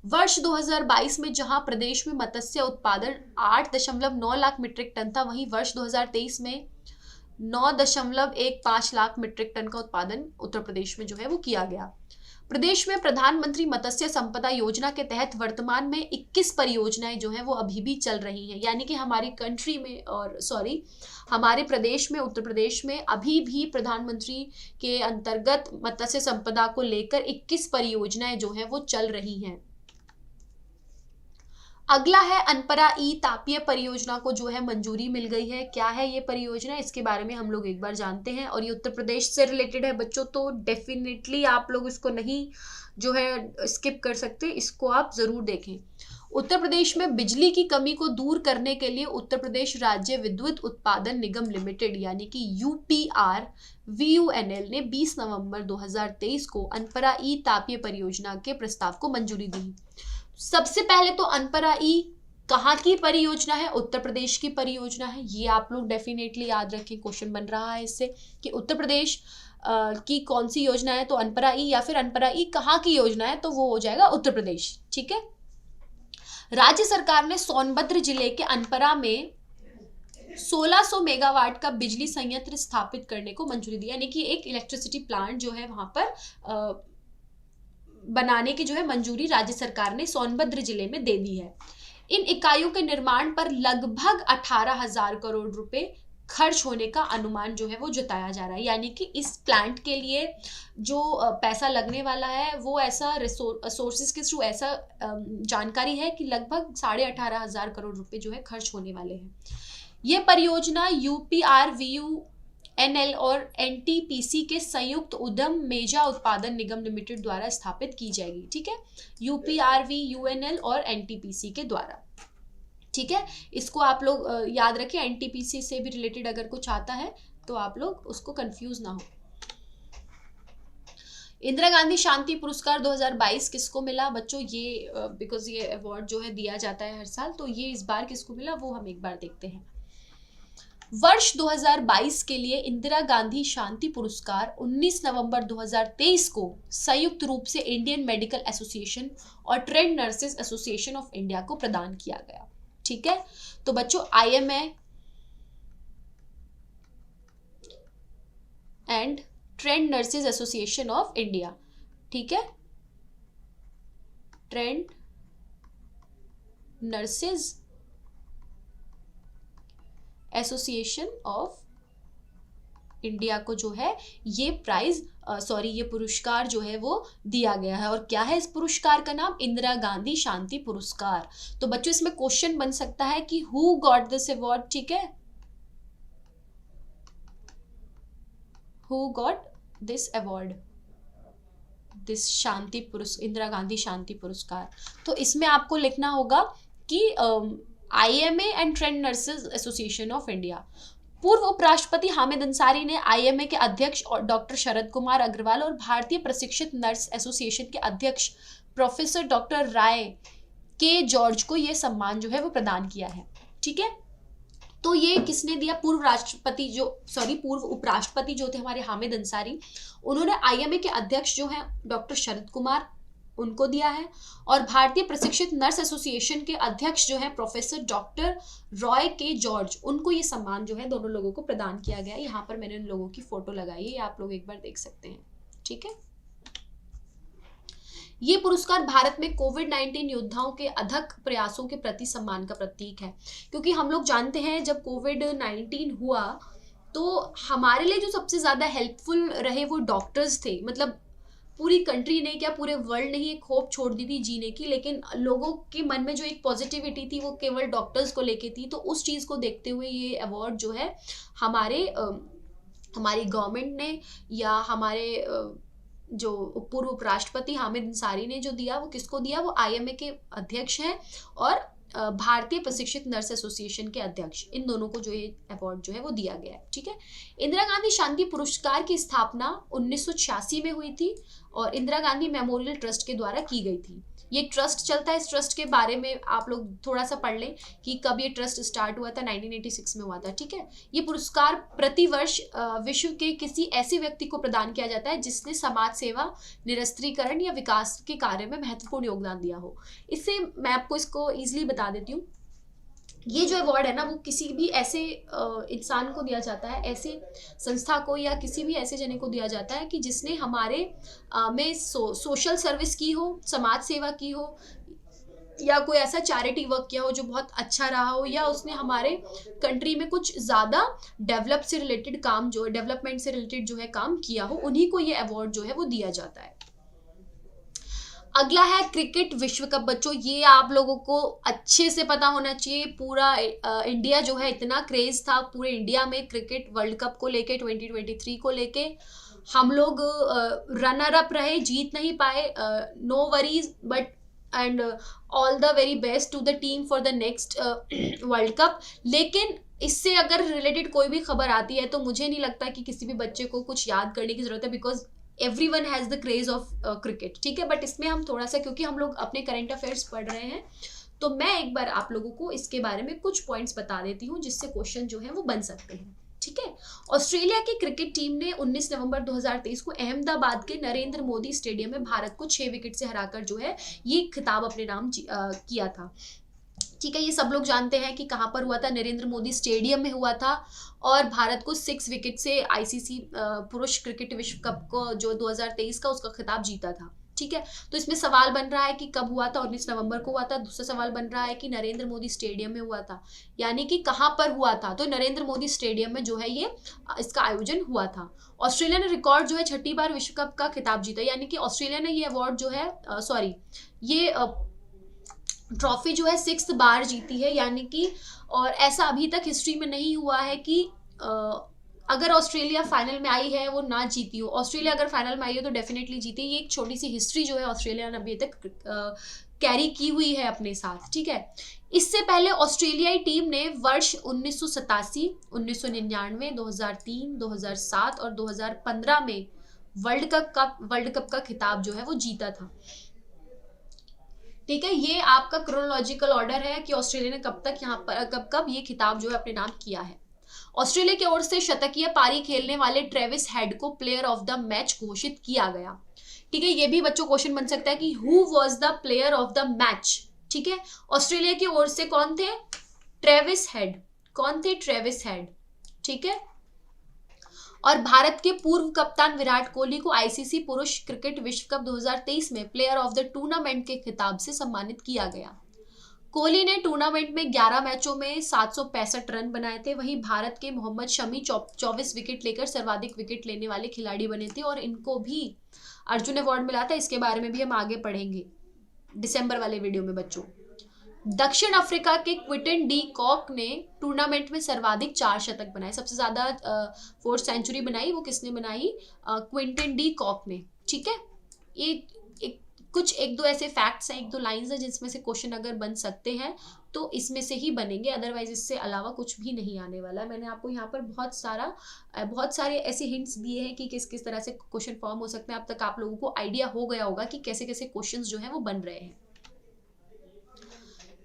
वर्ष 2022 में जहां प्रदेश में मत्स्य उत्पादन 8.9 लाख मीट्रिक टन था, वहीं वर्ष 2023 में 9.15 लाख मीट्रिक टन का उत्पादन उत्तर प्रदेश में जो है वो किया गया। प्रदेश में प्रधानमंत्री मत्स्य संपदा योजना के तहत वर्तमान में 21 परियोजनाएं जो हैं वो अभी भी चल रही हैं। यानी कि हमारे प्रदेश में, उत्तर प्रदेश में अभी भी प्रधानमंत्री के अंतर्गत मत्स्य संपदा को लेकर 21 परियोजनाएं जो हैं वो चल रही हैं। अगला है अनपरा ई तापीय परियोजना को जो है मंजूरी मिल गई है। क्या है ये परियोजना, इसके बारे में हम लोग एक बार जानते हैं, और ये उत्तर प्रदेश से रिलेटेड है बच्चों, तो डेफिनेटली आप लोग इसको नहीं जो है स्किप कर सकते, इसको आप जरूर देखें। उत्तर प्रदेश में बिजली की कमी को दूर करने के लिए उत्तर प्रदेश राज्य विद्युत उत्पादन निगम लिमिटेड यानी कि UPRVUNL ने 20 नवंबर 2023 को अनपरा ई तापीय परियोजना के प्रस्ताव को मंजूरी दी। सबसे पहले तो अनपरा ई कहाँ की परियोजना है? उत्तर प्रदेश की परियोजना है। ये आप लोग डेफिनेटली याद रखें, क्वेश्चन बन रहा है इससे कि उत्तर प्रदेश की कौन सी योजना है, तो अनपरा ई, या फिर अनपरा ई कहाँ की योजना है, तो वो हो जाएगा उत्तर प्रदेश, ठीक है। राज्य सरकार ने सोनभद्र जिले के अनपरा में 1600 मेगावाट का बिजली संयंत्र स्थापित करने को मंजूरी दी, यानी कि एक इलेक्ट्रिसिटी प्लांट जो है वहां पर बनाने की जो है मंजूरी राज्य सरकार ने सोनभद्र जिले में दे दी है। इन इकाइयों के निर्माण पर लगभग 18,000 करोड़ रुपए खर्च होने का अनुमान जो है वो जताया जा रहा है। यानी कि इस प्लांट के लिए जो पैसा लगने वाला है वो ऐसा सोर्सेज के थ्रू ऐसा जानकारी है कि लगभग 18,500 करोड़ रुपए जो है खर्च होने वाले हैं। ये परियोजना UPRVUNL और NTPC के संयुक्त उद्यम मेजा उत्पादन निगम लिमिटेड द्वारा स्थापित की जाएगी, ठीक है, UPRVUNL और NTPC के द्वारा, ठीक है। इसको आप लोग याद रखें, NTPC से भी रिलेटेड अगर कुछ आता है तो आप लोग उसको कंफ्यूज ना हो। इंदिरा गांधी शांति पुरस्कार 2022 किसको मिला बच्चों? ये बिकॉज ये अवार्ड जो है दिया जाता है हर साल, तो ये इस बार किसको मिला वो हम एक बार देखते हैं। वर्ष 2022 के लिए इंदिरा गांधी शांति पुरस्कार 19 नवंबर 2023 को संयुक्त रूप से इंडियन मेडिकल एसोसिएशन और trend nurses association of India को प्रदान किया गया, ठीक है। तो बच्चों IMA and trained nurses association of India, ठीक है, trend nurses association of India को जो है ये प्राइज ये पुरस्कार जो है वो दिया गया है। और क्या है इस पुरस्कार का नाम? इंदिरा गांधी शांति पुरस्कार। तो बच्चों इसमें क्वेश्चन बन सकता है कि हु गॉट दिस अवार्ड, ठीक है, who got this award, this Indira Gandhi शांति पुरस्कार। तो इसमें आपको लिखना होगा कि IMA and trained nurses association of India. पूर्व उपराष्ट्रपति हामिद अंसारी ने IMA के अध्यक्ष और डॉक्टर शरद कुमार अग्रवाल और भारतीय प्रशिक्षित नर्स एसोसिएशन के अध्यक्ष प्रोफेसर डॉक्टर राय के जॉर्ज को यह सम्मान जो है वो प्रदान किया है, ठीक है। तो ये किसने दिया? पूर्व उपराष्ट्रपति जो थे हमारे हामिद अंसारी, उन्होंने IMA के अध्यक्ष जो है डॉक्टर शरद कुमार उनको दिया है, और भारतीय प्रशिक्षित नर्स एसोसिएशन के अध्यक्ष जो है प्रोफेसर डॉक्टर रॉय के जॉर्ज, उनको ये सम्मान जो है दोनों लोगों को प्रदान किया गया। यहाँ पर मैंने उन लोगों की फोटो लगाई है, आप लोग एक बार देख सकते हैं, ठीक है। ये पुरस्कार भारत में कोविड-19 योद्धाओं के अथक प्रयासों के प्रति सम्मान का प्रतीक है, क्योंकि हम लोग जानते हैं जब कोविड-19 हुआ तो हमारे लिए जो सबसे ज्यादा हेल्पफुल रहे वो डॉक्टर्स थे। मतलब पूरी कंट्री ने क्या, पूरे वर्ल्ड ने ही एक होप छोड़ दी थी जीने की, लेकिन लोगों के मन में जो एक पॉजिटिविटी थी वो केवल डॉक्टर्स को लेके थी। तो उस चीज़ को देखते हुए ये अवार्ड जो है हमारी गवर्नमेंट ने या हमारे जो पूर्व उपराष्ट्रपति हामिद अंसारी ने जो दिया, वो किसको दिया? वो IMA के अध्यक्ष हैं और भारतीय प्रशिक्षित नर्स एसोसिएशन के अध्यक्ष, इन दोनों को जो ये अवार्ड जो है वो दिया गया है, ठीक है। इंदिरा गांधी शांति पुरस्कार की स्थापना 1986 में हुई थी और इंदिरा गांधी मेमोरियल ट्रस्ट के द्वारा की गई थी। ये ट्रस्ट चलता है, इस ट्रस्ट के बारे में आप लोग थोड़ा सा पढ़ लें कि कब ये ट्रस्ट स्टार्ट हुआ था। 1986 में हुआ था, ठीक है। ये पुरस्कार प्रतिवर्ष विश्व के किसी ऐसे व्यक्ति को प्रदान किया जाता है जिसने समाज सेवा, निरस्त्रीकरण या विकास के कार्य में महत्वपूर्ण योगदान दिया हो। इससे मैं आपको इसको ईजिली बता देती हूँ। ये जो अवार्ड है ना वो किसी भी ऐसे इंसान को दिया जाता है, ऐसे संस्था को या किसी भी ऐसे जने को दिया जाता है कि जिसने हमारे में सोशल सर्विस की हो, समाज सेवा की हो, या कोई ऐसा चैरिटी वर्क किया हो जो बहुत अच्छा रहा हो, या उसने हमारे कंट्री में कुछ ज़्यादा डेवलपमेंट से रिलेटेड जो है काम किया हो, उन्हीं को ये अवार्ड जो है वो दिया जाता है। अगला है क्रिकेट विश्व कप। बच्चों ये आप लोगों को अच्छे से पता होना चाहिए, पूरा इंडिया जो है इतना क्रेज था पूरे इंडिया में क्रिकेट वर्ल्ड कप को लेके, 2023 को लेके। हम लोग रनर अप रहे, जीत नहीं पाए, no worries but and all the very best to the team for the next world cup. लेकिन इससे अगर रिलेटेड कोई भी खबर आती है तो मुझे नहीं लगता कि किसी भी बच्चे को कुछ याद करने की जरूरत है, because everyone has the craze of cricket, ठीक है। बट इसमें हम थोड़ा सा, क्योंकि हम लोग अपने करंट अफेयर्स पढ़ रहे हैं, तो मैं एक बार आप लोगों को इसके बारे में कुछ पॉइंट्स बता देती हूँ जिससे क्वेश्चन जो है वो बन सकते हैं, ठीक है। ऑस्ट्रेलिया की क्रिकेट टीम ने 19 नवंबर 2023 को अहमदाबाद के नरेंद्र मोदी स्टेडियम में भारत को 6 विकेट से हराकर जो है ये खिताब अपने नाम किया था, ठीक है। ये सब लोग जानते हैं कि कहाँ पर हुआ था, नरेंद्र मोदी स्टेडियम में हुआ था, और भारत को 6 विकेट से ICC पुरुष क्रिकेट विश्व कप को जो 2023 का उसका खिताब जीता था, ठीक है। तो इसमें सवाल बन रहा है कि कब हुआ था, 19 नवंबर को हुआ था। दूसरा सवाल बन रहा है कि नरेंद्र मोदी स्टेडियम में हुआ था, यानी कि कहाँ पर हुआ था, तो नरेंद्र मोदी स्टेडियम में जो है ये इसका आयोजन हुआ था। ऑस्ट्रेलिया ने रिकॉर्ड जो है 6ठी बार विश्व कप का खिताब जीता, यानी कि ऑस्ट्रेलिया ने ये अवार्ड जो है ट्रॉफी जो है 6th बार जीती है, यानी कि और ऐसा अभी तक हिस्ट्री में नहीं हुआ है कि अगर ऑस्ट्रेलिया फाइनल में आई है वो ना जीती हो। ऑस्ट्रेलिया अगर फाइनल में आई हो तो डेफिनेटली जीती। ये एक छोटी सी हिस्ट्री जो है ऑस्ट्रेलिया ने अभी तक कैरी की हुई है अपने साथ, ठीक है। इससे पहले ऑस्ट्रेलियाई टीम ने वर्ष 1987, 1999, 2003, 2007 और 2015 में वर्ल्ड कप का खिताब जो है वो जीता था, ठीक है। ये आपका क्रोनोलॉजिकल ऑर्डर है कि ऑस्ट्रेलिया ने कब तक यहाँ पर कब ये खिताब जो है अपने नाम किया है। ऑस्ट्रेलिया की ओर से शतकीय पारी खेलने वाले ट्रेविस हेड को प्लेयर ऑफ द मैच घोषित किया गया, ठीक है। ये भी बच्चों क्वेश्चन बन सकता है कि who was the player of the match, ठीक है। ऑस्ट्रेलिया की ओर से कौन थे? Travis head. कौन थे? ट्रेविस हेड, ठीक है। और भारत के पूर्व कप्तान विराट कोहली को आईसीसी पुरुष क्रिकेट विश्व कप 2023 में प्लेयर ऑफ द टूर्नामेंट के खिताब से सम्मानित किया गया। कोहली ने टूर्नामेंट में 11 मैचों में 765 रन बनाए थे। वहीं भारत के मोहम्मद शमी 24 विकेट लेकर सर्वाधिक विकेट लेने वाले खिलाड़ी बने थे और इनको भी अर्जुन अवार्ड मिला था। इसके बारे में भी हम आगे पढ़ेंगे दिसंबर वाले वीडियो में बच्चों। दक्षिण अफ्रीका के क्विंटन डी कॉक ने टूर्नामेंट में सर्वाधिक 4 शतक बनाए। सबसे ज्यादा 4th सेंचुरी बनाई वो किसने बनाई? क्विंटन डी कॉक ने, ठीक है। ये एक दो ऐसे फैक्ट्स हैं, 1-2 लाइंस हैं जिसमें से क्वेश्चन अगर बन सकते हैं तो इसमें से ही बनेंगे, अदरवाइज इससे अलावा कुछ भी नहीं आने वाला है। मैंने आपको यहाँ पर बहुत सारे ऐसे हिंट्स दिए हैं कि किस किस तरह से क्वेश्चन फॉर्म हो सकते हैं। अब तक आप लोगों को आइडिया हो गया होगा कि कैसे कैसे क्वेश्चंस जो है वो बन रहे हैं।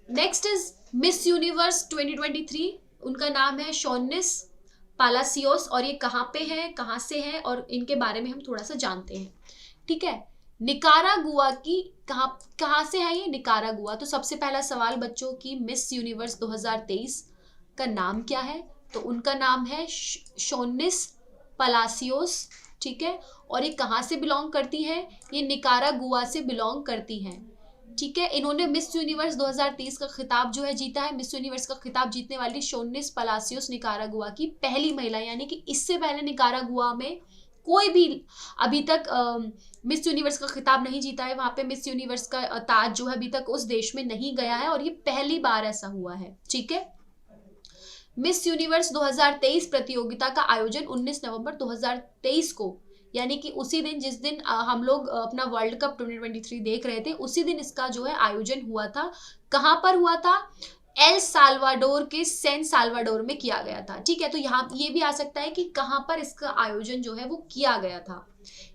Next is miss universe 2023। उनका नाम है शॉनिस पालासियोस और ये कहाँ पे है, कहाँ से है और इनके बारे में हम थोड़ा सा जानते हैं, ठीक है। निकारागुआ की कहाँ से है ये? निकारागुआ। तो सबसे पहला सवाल बच्चों की मिस यूनिवर्स 2023 का नाम क्या है? तो उनका नाम है शॉनिस पालासियोस, ठीक है। और ये कहाँ से बिलोंग करती है? ये निकारागुआ से बिलोंग करती हैं, ठीक है। इन्होंने मिस यूनिवर्स 2023 का खिताब जो है जीता है। मिस यूनिवर्स का खिताब जीतने वाली शॉनिस पालासियोस निकारागुआ की पहली महिला, यानी कि इससे पहले निकारागुआ में कोई भी अभी तक मिस यूनिवर्स का खिताब नहीं जीता है। वहां पे मिस यूनिवर्स का ताज जो है अभी तक उस देश में नहीं गया है और ये पहली बार ऐसा हुआ है, ठीक है। मिस यूनिवर्स 2023 प्रतियोगिता का आयोजन 19 नवंबर 2023 को, यानी कि उसी दिन जिस दिन हम लोग अपना वर्ल्ड कप 2023 देख रहे थे, उसी दिन इसका जो है आयोजन हुआ था। कहाँ पर हुआ था? एल साल्वाडोर के सैन साल्वाडोर में किया गया था, ठीक है। तो यहाँ ये भी आ सकता है कि कहाँ पर इसका आयोजन जो है वो किया गया था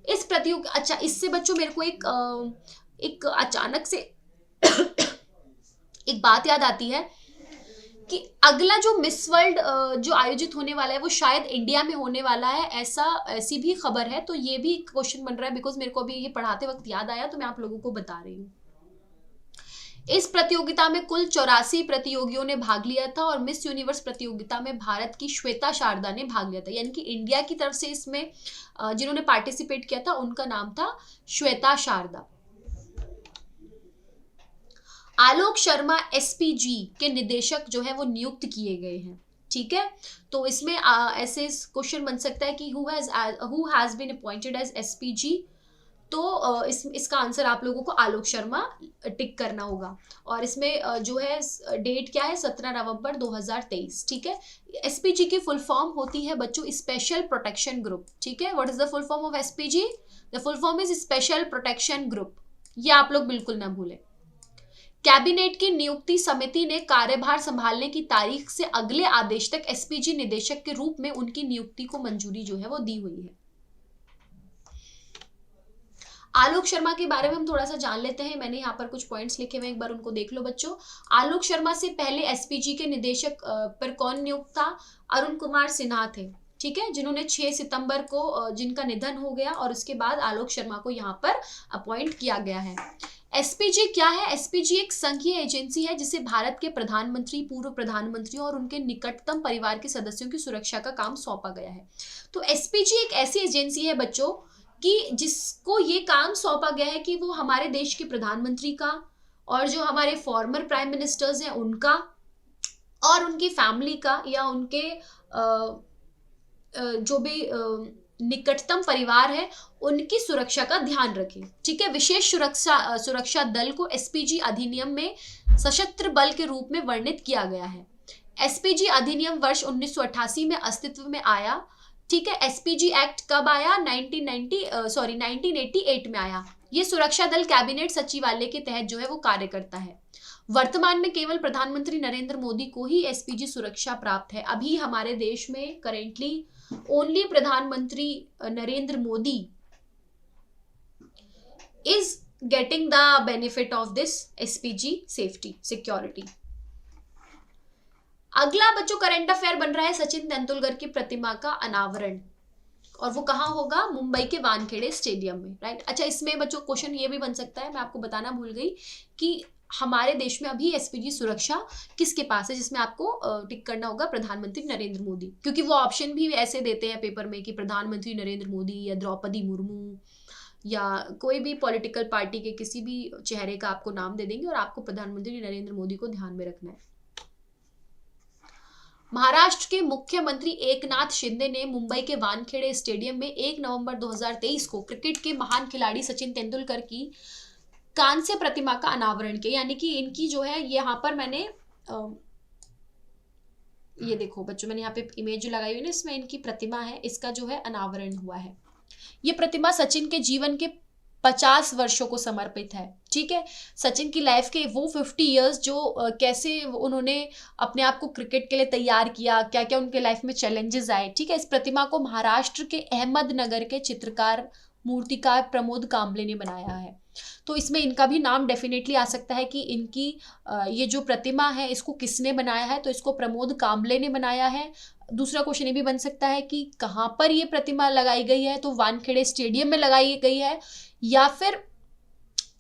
इस प्रतियोगिता। अच्छा, इससे बच्चों मेरे को एक अचानक से एक बात याद आती है कि अगला जो मिस वर्ल्ड जो आयोजित होने वाला है वो शायद इंडिया में होने वाला है, ऐसी भी खबर है। तो ये भी क्वेश्चन बन रहा है, बिकॉज मेरे को अभी ये पढ़ाते वक्त याद आया तो मैं आप लोगों को बता रही हूँ। इस प्रतियोगिता में कुल 84 प्रतियोगियों ने भाग लिया था और मिस यूनिवर्स प्रतियोगिता में भारत की श्वेता शारदा ने भाग लिया था, यानी कि इंडिया की तरफ से इसमें जिन्होंने पार्टिसिपेट किया था उनका नाम था श्वेता शारदा। आलोक शर्मा एसपीजी के निदेशक जो है वो नियुक्त किए गए हैं, ठीक है। तो इसमें ऐसे क्वेश्चन बन सकता है कि who has been appointed as SPG. तो इसका आंसर आप लोगों को आलोक शर्मा टिक करना होगा। और इसमें जो है डेट क्या है? 17 नवंबर 2023, ठीक है। एसपीजी की फुल फॉर्म होती है बच्चों स्पेशल प्रोटेक्शन ग्रुप, ठीक है। What is the full form of SPG? The full form is special protection group. ये आप लोग बिल्कुल ना भूलें। कैबिनेट की नियुक्ति समिति ने कार्यभार संभालने की तारीख से अगले आदेश तक एसपीजी निदेशक के रूप में उनकी नियुक्ति को मंजूरी जो है वो दी हुई है। आलोक शर्मा के बारे में हम थोड़ा सा जान लेते हैं। मैंने यहाँ पर कुछ पॉइंट्स लिखे हुए, एक बार उनको देख लो बच्चों। आलोक शर्मा से पहले एसपीजी के निदेशक पर कौन नियुक्त था? अरुण कुमार सिन्हा थे, ठीक है, जिन्होंने 6 सितंबर को जिनका निधन हो गया और उसके बाद आलोक शर्मा को यहाँ पर अपॉइंट किया गया है। एसपीजी क्या है? एसपीजी एक संघीय एजेंसी है जिसे भारत के प्रधानमंत्री, पूर्व प्रधानमंत्री और उनके निकटतम परिवार के सदस्यों की सुरक्षा का काम सौंपा गया है। तो एसपीजी एक ऐसी एजेंसी है बच्चों कि जिसको ये काम सौंपा गया है कि वो हमारे देश के प्रधानमंत्री का और जो हमारे फॉर्मर प्राइम मिनिस्टर्स हैं उनका और उनकी फैमिली का या उनके जो भी निकटतम परिवार है उनकी सुरक्षा का ध्यान रखें। ठीक है, विशेष सुरक्षा दल को एसपीजी अधिनियम में सशस्त्र बल के रूप में वर्णित किया गया है। एसपीजी अधिनियम वर्ष 1988 में अस्तित्व में आया। ठीक है, एसपीजी एक्ट कब आया? 1988 में आया। ये सुरक्षा दल कैबिनेट सचिवालय के तहत जो है वो कार्य करता है। वर्तमान में केवल प्रधानमंत्री नरेंद्र मोदी को ही एसपीजी सुरक्षा प्राप्त है। अभी हमारे देश में करेंटली ओनली प्रधानमंत्री Narendra Modi is getting the benefit of this SPG safety security. अगला बच्चों करंट अफेयर बन रहा है सचिन तेंदुलकर की प्रतिमा का अनावरण, और वो कहाँ होगा? मुंबई के वानखेड़े स्टेडियम में, राइट। अच्छा, इसमें बच्चों क्वेश्चन ये भी बन सकता है, मैं आपको बताना भूल गई कि हमारे देश में अभी एसपीजी सुरक्षा किसके पास है, जिसमें आपको टिक करना होगा प्रधानमंत्री नरेंद्र मोदी, क्योंकि वो ऑप्शन भी ऐसे देते हैं पेपर में कि प्रधानमंत्री नरेंद्र मोदी या द्रौपदी मुर्मू या कोई भी पॉलिटिकल पार्टी के किसी भी चेहरे का आपको नाम दे देंगे और आपको प्रधानमंत्री नरेंद्र मोदी को ध्यान में रखना है। महाराष्ट्र के मुख्यमंत्री एकनाथ शिंदे ने मुंबई के वानखेड़े स्टेडियम में 1 नवंबर 2023 को क्रिकेट के महान खिलाड़ी सचिन तेंदुलकर की कांस्य प्रतिमा का अनावरण किया। यानी कि इनकी जो है यहाँ पर मैंने ये देखो बच्चों, मैंने यहाँ पे इमेज जो लगाई हुई है ना, इसमें इनकी प्रतिमा है, इसका जो है अनावरण हुआ है। ये प्रतिमा सचिन के जीवन के 50 वर्षों को समर्पित है। ठीक है, सचिन की लाइफ के वो 50 इयर्स जो कैसे उन्होंने अपने आप को क्रिकेट के लिए तैयार किया, क्या क्या उनके लाइफ में चैलेंजेस आए। ठीक है, इस प्रतिमा को महाराष्ट्र के अहमदनगर के चित्रकार मूर्तिकार प्रमोद कांबले ने बनाया है। तो इसमें इनका भी नाम डेफिनेटली आ सकता है कि इनकी ये जो प्रतिमा है इसको किसने बनाया है, तो इसको प्रमोद कांबले ने बनाया है। दूसरा क्वेश्चन ये भी बन सकता है कि कहाँ पर ये प्रतिमा लगाई गई है, तो वानखेड़े स्टेडियम में लगाई गई है, या फिर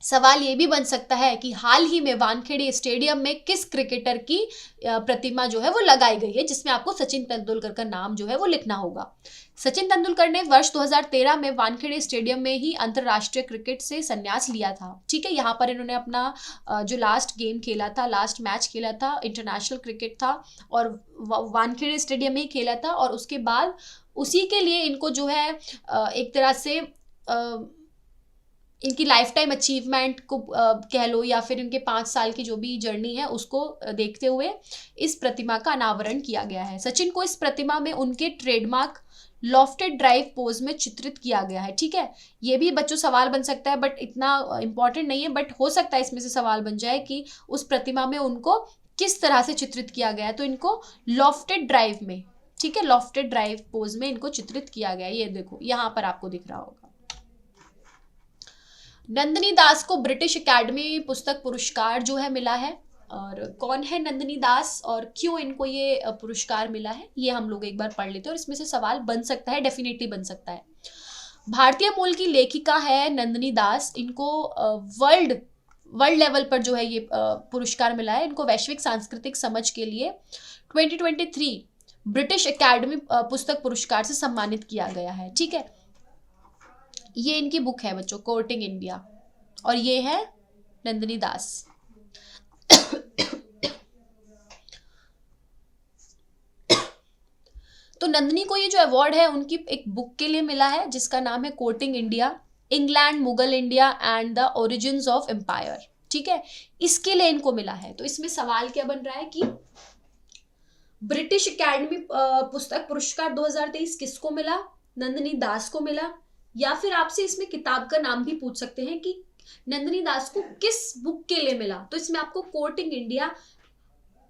सवाल ये भी बन सकता है कि हाल ही में वानखेड़े स्टेडियम में किस क्रिकेटर की प्रतिमा जो है वो लगाई गई है, जिसमें आपको सचिन तेंदुलकर का नाम जो है वो लिखना होगा। सचिन तेंदुलकर ने वर्ष 2013 में वानखेड़े स्टेडियम में ही अंतरराष्ट्रीय क्रिकेट से संन्यास लिया था। ठीक है, यहाँ पर इन्होंने अपना जो लास्ट गेम खेला था, लास्ट मैच खेला था, इंटरनेशनल क्रिकेट था और वानखेड़े स्टेडियम में ही खेला था, और उसके बाद उसी के लिए इनको जो है एक तरह से इनकी लाइफ टाइम अचीवमेंट को कह लो या फिर इनके 5 साल की जो भी जर्नी है उसको देखते हुए इस प्रतिमा का अनावरण किया गया है। सचिन को इस प्रतिमा में उनके ट्रेडमार्क लॉफ्टेड ड्राइव पोज में चित्रित किया गया है। ठीक है, ये भी बच्चों सवाल बन सकता है, बट इतना इंपॉर्टेंट नहीं है, बट हो सकता है इसमें से सवाल बन जाए कि उस प्रतिमा में उनको किस तरह से चित्रित किया गया है। तो इनको लॉफ्टेड ड्राइव में, ठीक है, लॉफ्टेड ड्राइव पोज में इनको चित्रित किया गया है। ये देखो यहाँ पर आपको दिख रहा होगा। नंदिनी दास को ब्रिटिश एकेडमी पुस्तक पुरस्कार जो है मिला है, और कौन है नंदिनी दास और क्यों इनको ये पुरस्कार मिला है ये हम लोग एक बार पढ़ लेते हैं, और इसमें से सवाल बन सकता है, डेफिनेटली बन सकता है। भारतीय मूल की लेखिका है नंदिनी दास। इनको वर्ल्ड लेवल पर जो है ये पुरस्कार मिला है। इनको वैश्विक सांस्कृतिक समझ के लिए 2023 ब्रिटिश एकेडमी पुस्तक पुरस्कार से सम्मानित किया गया है। ठीक है, ये इनकी बुक है बच्चों, कोर्टिंग इंडिया, और ये है नंदिनी दास। तो नंदिनी को ये जो अवार्ड है उनकी एक बुक के लिए मिला है जिसका नाम है courting India, England, Mughal India and the origins of empire. ठीक है, इसके लिए इनको मिला है। तो इसमें सवाल क्या बन रहा है कि ब्रिटिश एकेडमी पुस्तक पुरस्कार 2023 किसको मिला? नंदिनी दास को मिला। या फिर आपसे इसमें किताब का नाम भी पूछ सकते हैं कि नंदिनी दास को किस बुक के लिए मिला। तो इसमें आपको courting India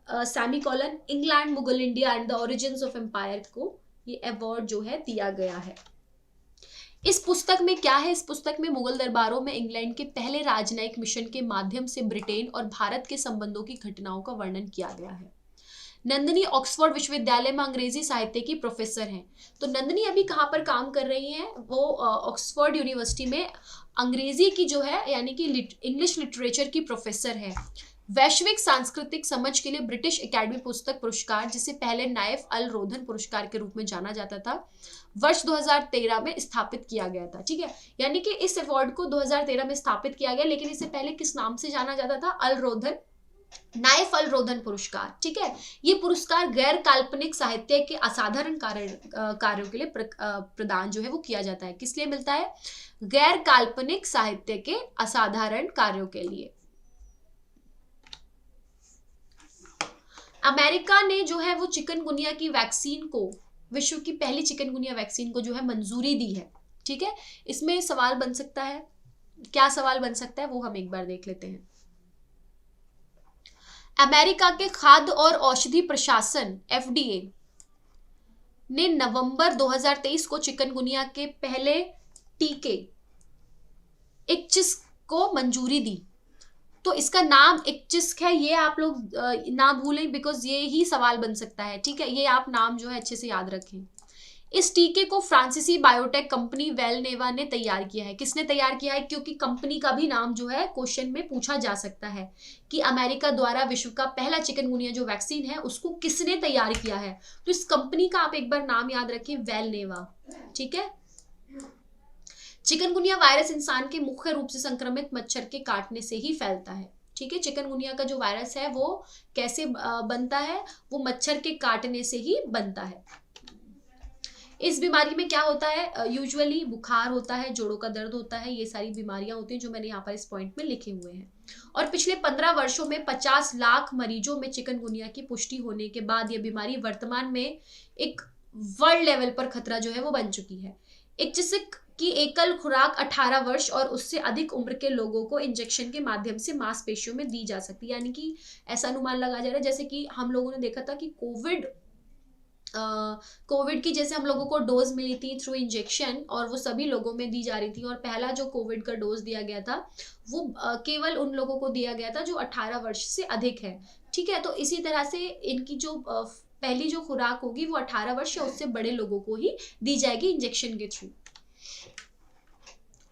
semicolon England, Mughal India and the origins of empire को ये अवार्ड जो है दिया गया है। इस पुस्तक में क्या है? इस पुस्तक में मुगल दरबारों में इंग्लैंड के पहले राजनयिक मिशन के माध्यम से ब्रिटेन और भारत के संबंधों की घटनाओं का वर्णन किया गया है। नंदिनी ऑक्सफोर्ड विश्वविद्यालय में अंग्रेजी साहित्य की प्रोफेसर हैं। तो नंदिनी अभी कहाँ पर काम कर रही हैं? वो ऑक्सफोर्ड यूनिवर्सिटी में अंग्रेजी की जो है यानी कि इंग्लिश लिटरेचर की प्रोफेसर है। वैश्विक सांस्कृतिक समझ के लिए ब्रिटिश एकेडमी पुस्तक पुरस्कार, जिसे पहले नाइफ अल रोधन पुरस्कार के रूप में जाना जाता था, वर्ष 2013 में स्थापित किया गया था। ठीक है, यानी कि इस अवार्ड को 2013 में स्थापित किया गया, लेकिन इससे पहले किस नाम से जाना जाता था? अल रोधन नायफल रोधन पुरस्कार, ठीक है। ये पुरस्कार गैर काल्पनिक साहित्य के असाधारण कार्यों के लिए प्रदान जो है वो किया जाता है। किस लिए मिलता है? गैर काल्पनिक साहित्य के असाधारण कार्यों के लिए। अमेरिका ने जो है वो चिकनगुनिया की वैक्सीन को, विश्व की पहली चिकनगुनिया वैक्सीन को जो है मंजूरी दी है, ठीक है। इसमें सवाल बन सकता है, क्या सवाल बन सकता है वो हम एक बार देख लेते हैं। अमेरिका के खाद्य और औषधि प्रशासन FDA ने नवंबर 2023 को चिकनगुनिया के पहले टीके इक्चिस्क को मंजूरी दी। तो इसका नाम इक्चिस्क है, ये आप लोग ना भूलें, बिकॉज ये ही सवाल बन सकता है, ठीक है। ये आप नाम जो है अच्छे से याद रखें। इस टीके को फ्रांसीसी बायोटेक कंपनी वेलनेवा ने तैयार किया है। किसने तैयार किया है? क्योंकि कंपनी का भी नाम जो है क्वेश्चन में पूछा जा सकता है कि अमेरिका द्वारा विश्व का पहला चिकनगुनिया जो वैक्सीन है उसको किसने तैयार किया है। तो इस कंपनी का आप एक बार नाम याद रखें, वेलनेवा, ठीक है। चिकनगुनिया वायरस इंसान के मुख्य रूप से संक्रमित मच्छर के काटने से ही फैलता है, ठीक है। चिकनगुनिया का जो वायरस है वो कैसे बनता है? वो मच्छर के काटने से ही बनता है। इस बीमारी में क्या होता है? यूजुअली बुखार होता है, जोड़ों का दर्द होता है, ये सारी बीमारियां होती हैं जो मैंने यहाँ पर इस पॉइंट में लिखे हुए हैं। और पिछले 15 वर्षों में 50 लाख मरीजों में चिकनगुनिया की पुष्टि होने के बाद यह बीमारी वर्तमान में एक वर्ल्ड लेवल पर खतरा जो है वो बन चुकी है। इक्चिस्क की एकल खुराक 18 वर्ष और उससे अधिक उम्र के लोगों को इंजेक्शन के माध्यम से मांसपेशियों में दी जा सकती है। यानी कि ऐसा अनुमान लगाया जा रहा है जैसे कि हम लोगों ने देखा था कि कोविड की जैसे हम लोगों को डोज मिली थी थ्रू इंजेक्शन और वो सभी लोगों में दी जा रही थी। और पहला जो कोविड का डोज दिया गया था वो केवल उन लोगों को दिया गया था जो 18 वर्ष से अधिक है, ठीक है। तो इसी तरह से इनकी जो पहली जो खुराक होगी वो 18 वर्ष या उससे बड़े लोगों को ही दी जाएगी इंजेक्शन के थ्रू।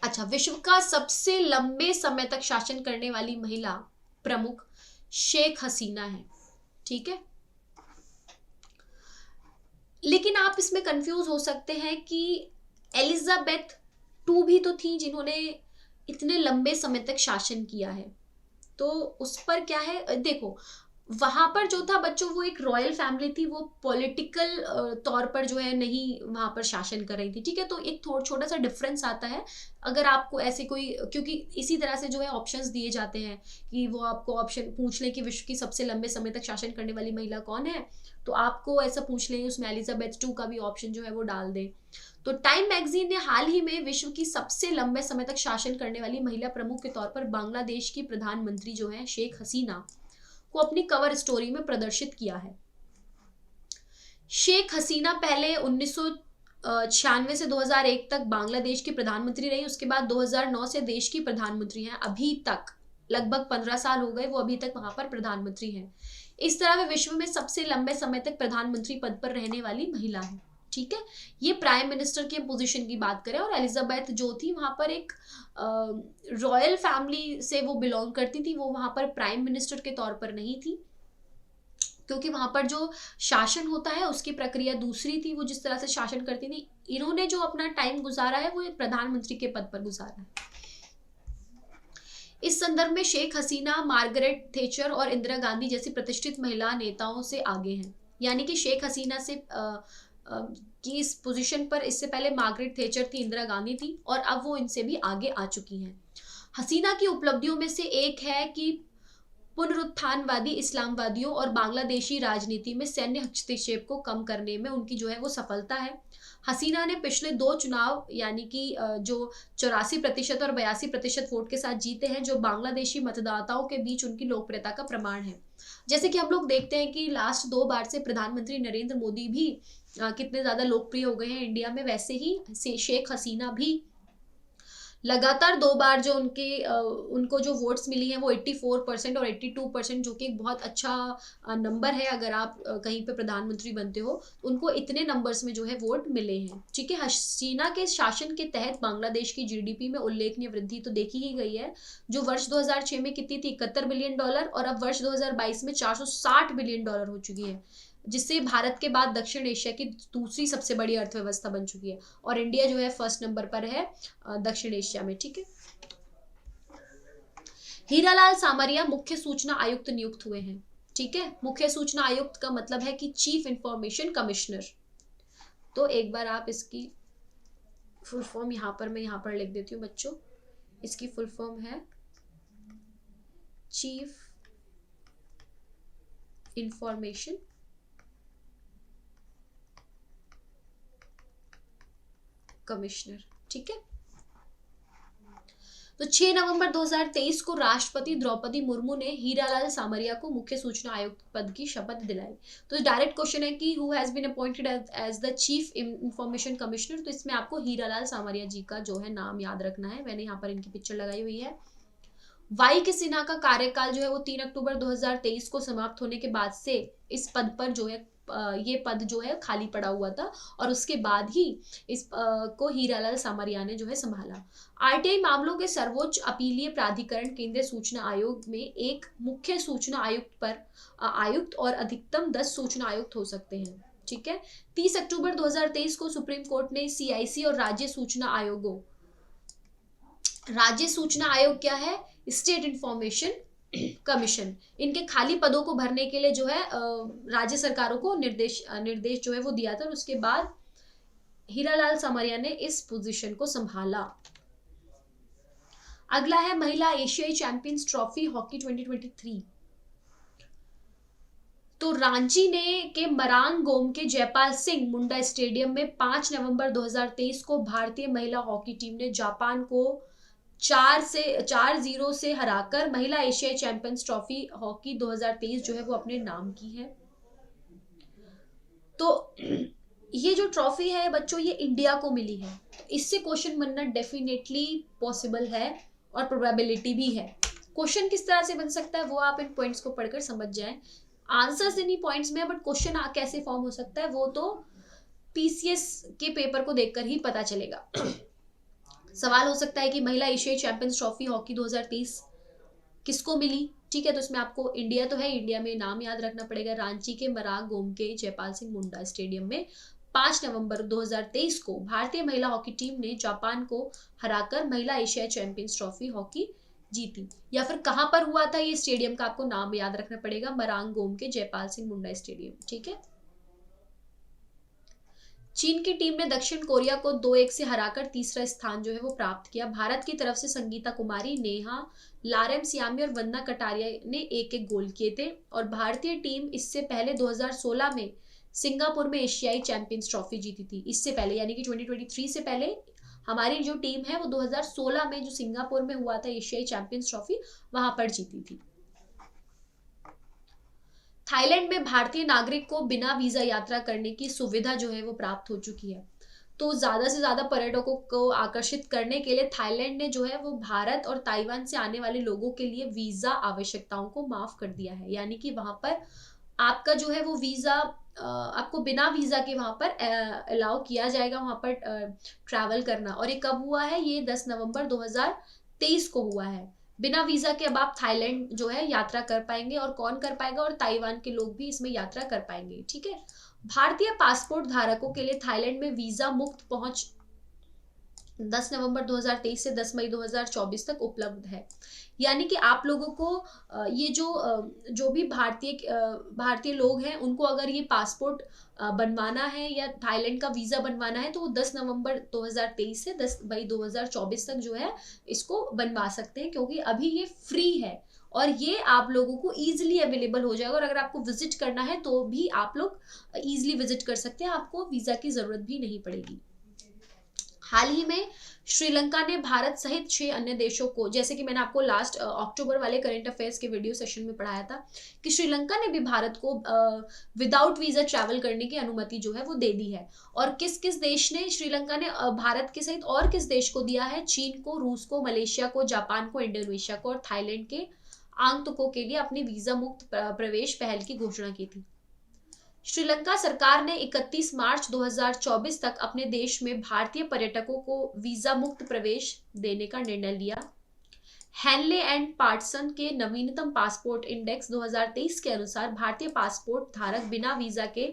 अच्छा, विश्व का सबसे लंबे समय तक शासन करने वाली महिला प्रमुख शेख हसीना है, ठीक है। लेकिन आप इसमें कंफ्यूज हो सकते हैं कि एलिजाबेथ II भी तो थी जिन्होंने इतने लंबे समय तक शासन किया है, तो उस पर क्या है? देखो, वहां पर जो था बच्चों वो एक रॉयल फैमिली थी, वो पॉलिटिकल तौर पर जो है नहीं वहां पर शासन कर रही थी, ठीक है। तो एक छोटा सा डिफरेंस आता है अगर आपको ऐसे कोई, क्योंकि इसी तरह से जो है ऑप्शंस दिए जाते हैं कि वो आपको ऑप्शन पूछ ले कि विश्व की सबसे लंबे समय तक शासन करने वाली महिला कौन है, तो आपको ऐसा पूछ लें उसमें एलिजाबेथ II का भी ऑप्शन जो है वो डाल दें। तो टाइम मैगजीन ने हाल ही में विश्व की सबसे लंबे समय तक शासन करने वाली महिला प्रमुख के तौर पर बांग्लादेश की प्रधानमंत्री जो है शेख हसीना को अपनी कवर स्टोरी में प्रदर्शित किया है। शेख हसीना पहले 1996 से 2001 तक बांग्लादेश की प्रधानमंत्री रही, उसके बाद 2009 से देश की प्रधानमंत्री हैं। अभी तक लगभग 15 साल हो गए वो अभी तक वहां पर प्रधानमंत्री हैं। इस तरह वे विश्व में सबसे लंबे समय तक प्रधानमंत्री पद पर रहने वाली महिला है, ठीक है। ये प्राइम मिनिस्टर की पोजीशन की बात करें। और एलिजाबेथ जो थी वहां पर एक रॉयल फैमिली से वो बिलोंग करती थी, वो वहां पर प्राइम मिनिस्टर के तौर पर नहीं थी, क्योंकि वहां पर जो शासन होता है उसकी प्रक्रिया दूसरी थी। वो जिस तरह से शासन करती थी, इन्होंने जो अपना टाइम गुजारा है वो एक प्रधानमंत्री के पद पर गुजारा है। इस संदर्भ में शेख हसीना मार्गरेट थेचर और इंदिरा गांधी जैसी प्रतिष्ठित महिला नेताओं से आगे हैं। यानी कि शेख हसीना से कि इस पोजीशन पर इससे पहले मार्गरेट थेचर थी, इंदिरा गांधी थी, और अब वो इनसे भी आगे आ चुकी हैं। हसीना की उपलब्धियों में से एक है कि पुनरुत्थानवादी इस्लामवादियों और बांग्लादेशी राजनीति में सैन्य हस्तक्षेप को कम करने में उनकी जो है वो सफलता है। हसीना ने पिछले 2 चुनाव यानी कि जो 84% और 82% वोट के साथ जीते हैं, जो बांग्लादेशी मतदाताओं के बीच उनकी लोकप्रियता का प्रमाण है। जैसे कि हम लोग देखते हैं कि लास्ट 2 बार से प्रधानमंत्री नरेंद्र मोदी भी कितने ज्यादा लोकप्रिय हो गए हैं इंडिया में, वैसे ही शेख हसीना भी लगातार 2 बार जो उनको जो वोट्स मिली हैं वो 84% और 82%, जो कि एक बहुत अच्छा नंबर है। अगर आप कहीं पे प्रधानमंत्री बनते हो, उनको इतने नंबर्स में जो है वोट मिले हैं, ठीक है। हसीना के शासन के तहत बांग्लादेश की GDP में उल्लेखनीय वृद्धि तो देखी ही गई है, जो वर्ष 2006 में कितनी थी, $71 बिलियन, और अब वर्ष 2022 में $460 बिलियन हो चुकी है, जिससे भारत के बाद दक्षिण एशिया की दूसरी सबसे बड़ी अर्थव्यवस्था बन चुकी है। और इंडिया जो है फर्स्ट नंबर पर है दक्षिण एशिया में, ठीक है। हीरालाल सामरिया मुख्य सूचना आयुक्त नियुक्त हुए हैं। ठीक है, मुख्य सूचना आयुक्त का मतलब है कि चीफ इंफॉर्मेशन कमिश्नर। तो एक बार आप इसकी फुल फॉर्म मैं यहाँ पर लिख देती हूँ बच्चों। इसकी फुल फॉर्म है चीफ इंफॉर्मेशन कमिश्नर। ठीक है, तो 6 नवंबर 2023 को राष्ट्रपति द्रौपदी मुर्मू ने हीरालाल सामरिया को मुख्य सूचना आयुक्त पद की शपथ दिलाई। तो डायरेक्ट क्वेश्चन है कि who has been appointed as the chief information commissioner. तो इसमें आपको हीरालाल सामरिया जी का जो है नाम याद रखना है। मैंने यहाँ पर इनकी पिक्चर लगाई हुई है। वाई के सिन्हा का कार्यकाल जो है वो 3 अक्टूबर 2023 को समाप्त होने के बाद से इस पद पर जो है ये पद जो है खाली पड़ा हुआ था और उसके बाद ही इस को हीरालाल सामरिया ने जो है संभाला। आरटीआई मामलों के सर्वोच्च अपीलीय प्राधिकरण केंद्रीय सूचना आयोग में एक मुख्य सूचना आयुक्त और अधिकतम 10 सूचना आयुक्त हो सकते हैं। ठीक है, 30 अक्टूबर 2023 को सुप्रीम कोर्ट ने सीआईसी और राज्य सूचना आयोग क्या है, स्टेट इंफॉर्मेशन कमीशन, इनके खाली पदों को भरने के लिए जो है राज्य सरकारों को निर्देश जो है वो दिया था और उसके बाद हीरालाल सामरिया ने इस पोजीशन को संभाला। अगला है महिला एशियाई चैंपियंस ट्रॉफी हॉकी 2023। तो रांची के मरांग गोम के जयपाल सिंह मुंडा स्टेडियम में 5 नवंबर 2023 को भारतीय महिला हॉकी टीम ने जापान को 4-0 से हराकर महिला एशियाई चैंपियंस ट्रॉफी हॉकी 2023 जो है वो अपने नाम की है। तो ये जो ट्रॉफी है बच्चों ये इंडिया को मिली है। इससे क्वेश्चन बनना डेफिनेटली पॉसिबल है और प्रोबेबिलिटी भी है। क्वेश्चन किस तरह से बन सकता है वो आप इन पॉइंट्स को पढ़कर समझ जाएं। आंसर्स इन्हीं पॉइंट्स में है, बट क्वेश्चन कैसे फॉर्म हो सकता है वो तो पीसीएस के पेपर को देखकर ही पता चलेगा। सवाल हो सकता है कि महिला एशियाई चैंपियंस ट्रॉफी हॉकी 2023 किसको मिली। ठीक है, तो इसमें आपको इंडिया तो है, इंडिया में नाम याद रखना पड़ेगा। रांची के मरांग गोम के जयपाल सिंह मुंडा स्टेडियम में 5 नवंबर 2023 को भारतीय महिला हॉकी टीम ने जापान को हराकर महिला एशियाई चैंपियंस ट्रॉफी हॉकी जीती। या फिर कहां पर हुआ था ये स्टेडियम का आपको नाम याद रखना पड़ेगा, मरांग गोम के जयपाल सिंह मुंडा स्टेडियम। ठीक है, चीन की टीम ने दक्षिण कोरिया को 2-1 से हराकर तीसरा स्थान जो है वो प्राप्त किया। भारत की तरफ से संगीता कुमारी, नेहा लारेम सियामी और वंदना कटारिया ने एक गोल किए थे। और भारतीय टीम इससे पहले 2016 में सिंगापुर में एशियाई चैंपियंस ट्रॉफी जीती थी। इससे पहले यानी कि 2023 से पहले हमारी जो टीम है वो 2016 में जो सिंगापुर में हुआ था एशियाई चैंपियंस ट्रॉफी वहां पर जीती थी। थाईलैंड में भारतीय नागरिक को बिना वीजा यात्रा करने की सुविधा जो है वो प्राप्त हो चुकी है। तो ज्यादा से ज्यादा पर्यटकों को आकर्षित करने के लिए थाईलैंड ने जो है वो भारत और ताइवान से आने वाले लोगों के लिए वीजा आवश्यकताओं को माफ कर दिया है। यानी कि वहां पर आपका जो है वो वीजा आपको बिना वीजा के वहां पर अलाउ किया जाएगा वहां पर ट्रैवल करना। और ये कब हुआ है, ये 10 नवंबर 2023 को हुआ है। बिना वीजा के अब आप थाईलैंड जो है यात्रा कर पाएंगे। और कौन कर पाएगा, और ताइवान के लोग भी इसमें यात्रा कर पाएंगे। ठीक है, भारतीय पासपोर्ट धारकों के लिए थाईलैंड में वीजा मुक्त पहुंच 10 नवंबर 2023 से 10 मई 2024 तक उपलब्ध है। यानी कि आप लोगों को ये जो भी भारतीय लोग हैं उनको अगर ये पासपोर्ट बनवाना है या थाईलैंड का वीजा बनवाना है तो वो 10 नवंबर 2023 से 10 मई 2024 तक जो है इसको बनवा सकते हैं, क्योंकि अभी ये फ्री है और ये आप लोगों को इजीली अवेलेबल हो जाएगा। और अगर आपको विजिट करना है तो भी आप लोग इजीली विजिट कर सकते हैं, आपको वीजा की जरूरत भी नहीं पड़ेगी। हाल ही में श्रीलंका ने भारत सहित 6 अन्य देशों को, जैसे कि मैंने आपको लास्ट अक्टूबर वाले करंट अफेयर्स के वीडियो सेशन में पढ़ाया था कि श्रीलंका ने भी भारत को विदाउट वीजा ट्रैवल करने की अनुमति जो है वो दे दी है। और किस किस देश ने, श्रीलंका ने भारत के सहित और किस देश को दिया है, चीन को, रूस को, मलेशिया को, जापान को, इंडोनेशिया को और थाईलैंड के आगंतुकों के लिए अपनी वीजा मुक्त प्रवेश पहल की घोषणा की थी। श्रीलंका सरकार ने 31 मार्च 2024 तक अपने देश में भारतीय पर्यटकों को वीजा मुक्त प्रवेश देने का निर्णय लिया। हैनले एंड पार्टसन के नवीनतम पासपोर्ट इंडेक्स 2023 के अनुसार भारतीय पासपोर्ट धारक बिना वीजा के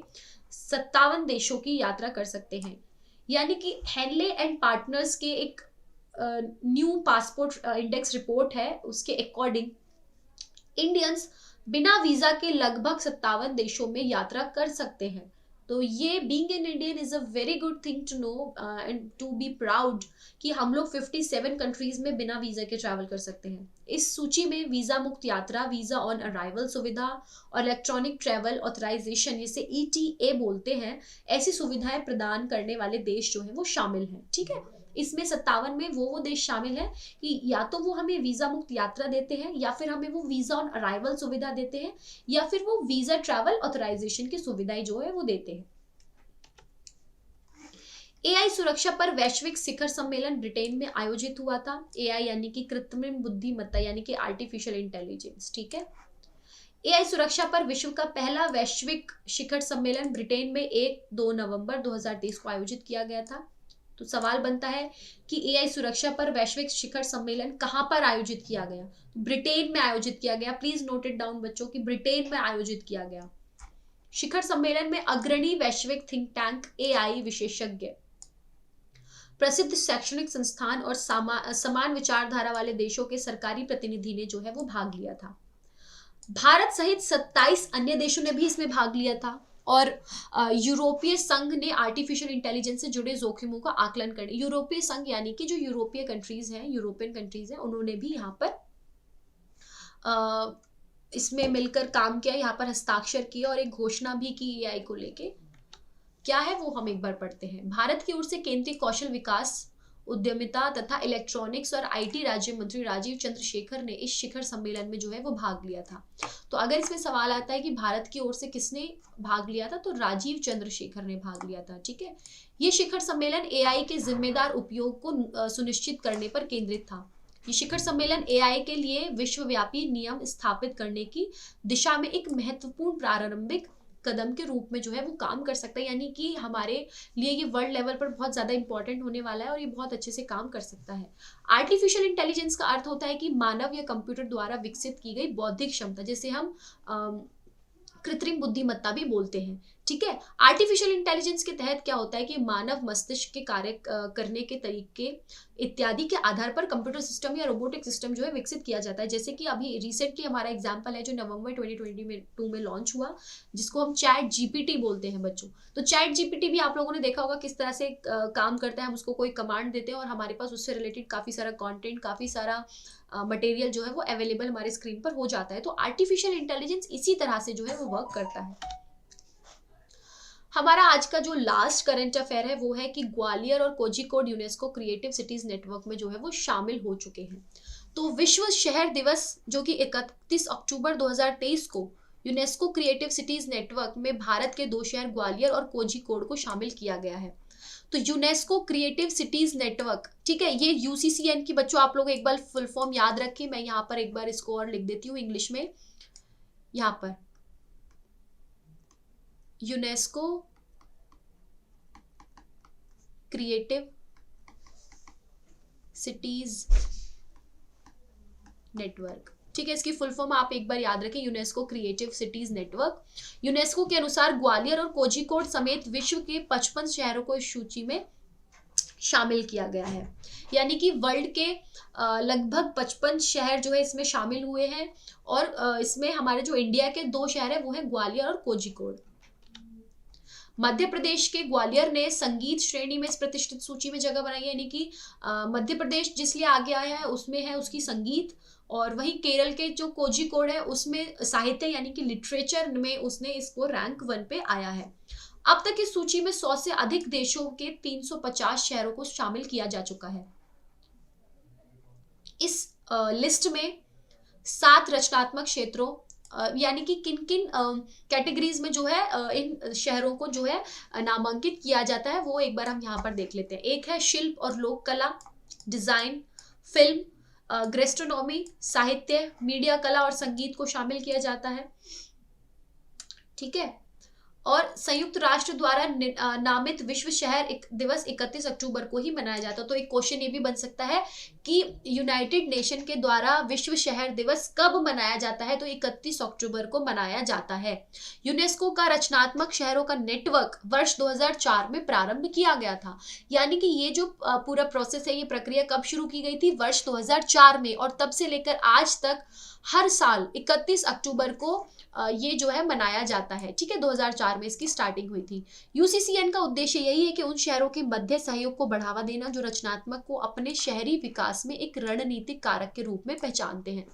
57 देशों की यात्रा कर सकते हैं। यानी कि हैनले एंड पार्टनर्स के एक न्यू पासपोर्ट इंडेक्स रिपोर्ट है उसके अकॉर्डिंग इंडियंस बिना वीजा के लगभग 57 देशों में यात्रा कर सकते हैं। तो ये being an Indian is a very good thing to know and to be proud कि हम लोग 57 कंट्रीज में बिना वीजा के ट्रैवल कर सकते हैं। इस सूची में वीजा मुक्त यात्रा, वीजा ऑन अराइवल सुविधा और इलेक्ट्रॉनिक ट्रैवल ऑथराइजेशन, जिसे ETA बोलते हैं, ऐसी सुविधाएं प्रदान करने वाले देश जो है वो शामिल हैं। ठीक है, इसमें 57 में वो देश शामिल है कि या तो वो हमें वीजा मुक्त यात्रा देते हैं, या फिर हमें वो वीजा ऑन अराइवल सुविधा देते हैं, या फिर वो वीजा ट्रैवल ऑथराइजेशन की सुविधाएं जो है वो देते हैं। AI सुरक्षा पर वैश्विक शिखर सम्मेलन ब्रिटेन में आयोजित हुआ था। AI यानी कि कृत्रिम बुद्धिमत्ता यानी कि आर्टिफिशियल इंटेलिजेंस। ठीक है, AI सुरक्षा पर विश्व का पहला वैश्विक शिखर सम्मेलन ब्रिटेन में 1-2 नवंबर 2023 को आयोजित किया गया था। तो सवाल बनता है कि AI सुरक्षा पर वैश्विक शिखर सम्मेलन कहां पर आयोजित किया गया? ब्रिटेन में आयोजित किया गया। प्लीज नोट इट डाउन बच्चों कि ब्रिटेन में आयोजित किया गया। शिखर सम्मेलन में अग्रणी वैश्विक थिंक टैंक, AI विशेषज्ञ, प्रसिद्ध शैक्षणिक संस्थान और समान विचारधारा वाले देशों के सरकारी प्रतिनिधि ने जो है वो भाग लिया था। भारत सहित 27 अन्य देशों ने भी इसमें भाग लिया था। और यूरोपीय संघ ने आर्टिफिशियल इंटेलिजेंस से जुड़े जोखिमों का आकलन करने, यूरोपीय संघ यानी कि जो यूरोपीय कंट्रीज हैं, यूरोपियन कंट्रीज हैं, उन्होंने भी यहाँ पर इसमें मिलकर काम किया, यहाँ पर हस्ताक्षर किए और एक घोषणा भी की AI को लेके। क्या है वो हम एक बार पढ़ते हैं। भारत की ओर से केंद्रीय कौशल विकास, उद्यमिता तथा इलेक्ट्रॉनिक्स और IT राज्य मंत्री राजीव चंद्रशेखर ने इस शिखर सम्मेलन में जो है वो भाग लिया था। तो अगर इसमें सवाल आता है कि भारत की ओर से किसने भाग लिया था, तो राजीव चंद्रशेखर ने भाग लिया था। ठीक है, ये शिखर सम्मेलन AI के जिम्मेदार उपयोग को सुनिश्चित करने पर केंद्रित था। ये शिखर सम्मेलन AI के लिए विश्वव्यापी नियम स्थापित करने की दिशा में एक महत्वपूर्ण प्रारंभिक कदम के रूप में जो है वो काम कर सकता है, यानी कि हमारे लिए ये वर्ल्ड लेवल पर बहुत ज्यादा इंपॉर्टेंट होने वाला है और ये बहुत अच्छे से काम कर सकता है। आर्टिफिशियल इंटेलिजेंस का अर्थ होता है कि मानव या कंप्यूटर द्वारा विकसित की गई बौद्धिक क्षमता, जिसे हम कृत्रिम बुद्धिमत्ता भी बोलते हैं। ठीक है, आर्टिफिशियल इंटेलिजेंस के तहत क्या होता है कि मानव मस्तिष्क के कार्य करने के तरीके इत्यादि के आधार पर कंप्यूटर सिस्टम या रोबोटिक सिस्टम जो है विकसित किया जाता है। जैसे कि अभी रिसेंटली हमारा एग्जांपल है जो नवंबर 2022 में लॉन्च हुआ, जिसको हम चैट GPT बोलते हैं बच्चों। तो चैट GPT भी आप लोगों ने देखा होगा किस तरह से काम करता है। हम उसको कोई कमांड देते हैं और हमारे पास उससे रिलेटेड काफी सारा कॉन्टेंट, काफी सारा मटेरियल जो है वो अवेलेबल हमारे स्क्रीन पर हो जाता है। तो आर्टिफिशियल इंटेलिजेंस इसी तरह से जो है वो वर्क करता है। हमारा आज का जो लास्ट करंट अफेयर है वो है कि ग्वालियर और Kozhikode UNESCO creative cities network में जो है वो शामिल हो चुके हैं। तो विश्व शहर दिवस जो कि 31 अक्टूबर 2023 को यूनेस्को क्रिएटिव सिटीज नेटवर्क में भारत के 2 शहर ग्वालियर और कोझिकोड को शामिल किया गया है। तो यूनेस्को क्रिएटिव सिटीज नेटवर्क, ठीक है, ये UCCN की बच्चों आप लोग एक बार फुल फॉर्म याद रखें। मैं यहाँ पर एक बार इसको और लिख देती हूँ इंग्लिश में। यहाँ पर यूनेस्को क्रिएटिव सिटीज नेटवर्क, ठीक है, इसकी फुल फॉर्म आप एक बार याद रखें, UNESCO creative cities network. UNESCO के अनुसार ग्वालियर और कोझिकोड समेत विश्व के 55 शहरों को इस सूची में शामिल किया गया है। यानी कि वर्ल्ड के लगभग 55 शहर जो है इसमें शामिल हुए हैं। और इसमें हमारे जो इंडिया के 2 शहर है वो है ग्वालियर और कोझिकोड। मध्य प्रदेश के ग्वालियर ने संगीत श्रेणी में इस प्रतिष्ठित सूची में जगह बनाई है। यानी कि मध्य प्रदेश जिस लिए आगे आया है उसमें है उसकी संगीत, और वही केरल के जो कोझिकोड है उसमें साहित्य यानी कि लिटरेचर में उसने इसको रैंक 1 पे आया है। अब तक इस सूची में 100 से अधिक देशों के 350 शहरों को शामिल किया जा चुका है। इस लिस्ट में 7 रचनात्मक क्षेत्रों यानी कि किन किन कैटेगरीज में जो है इन शहरों को जो है नामांकित किया जाता है वो एक बार हम यहाँ पर देख लेते हैं। एक है शिल्प और लोक कला, डिजाइन, फिल्म, गैस्ट्रोनॉमी, साहित्य, मीडिया, कला और संगीत को शामिल किया जाता है। ठीक है, और संयुक्त राष्ट्र द्वारा नामित विश्व शहर दिवस 31 अक्टूबर को ही मनाया जाता है। तो एक क्वेश्चन ये भी बन सकता है कि यूनाइटेड नेशन के द्वारा विश्व शहर दिवस कब मनाया जाता है, तो 31 अक्टूबर को मनाया जाता है। यूनेस्को का रचनात्मक शहरों का नेटवर्क वर्ष 2004 में प्रारंभ किया गया था। यानी कि ये जो पूरा प्रोसेस है, ये प्रक्रिया कब शुरू की गई थी, वर्ष 2004 में, और तब से लेकर आज तक हर साल 31 अक्टूबर को ये जो है मनाया जाता है। ठीक है, 2004 में इसकी स्टार्टिंग हुई थी। यूसीसीएन का उद्देश्य यही है कि उन शहरों के मध्य सहयोग को बढ़ावा देना जो रचनात्मक को अपने शहरी विकास में एक रणनीतिक कारक के रूप में पहचानते हैं।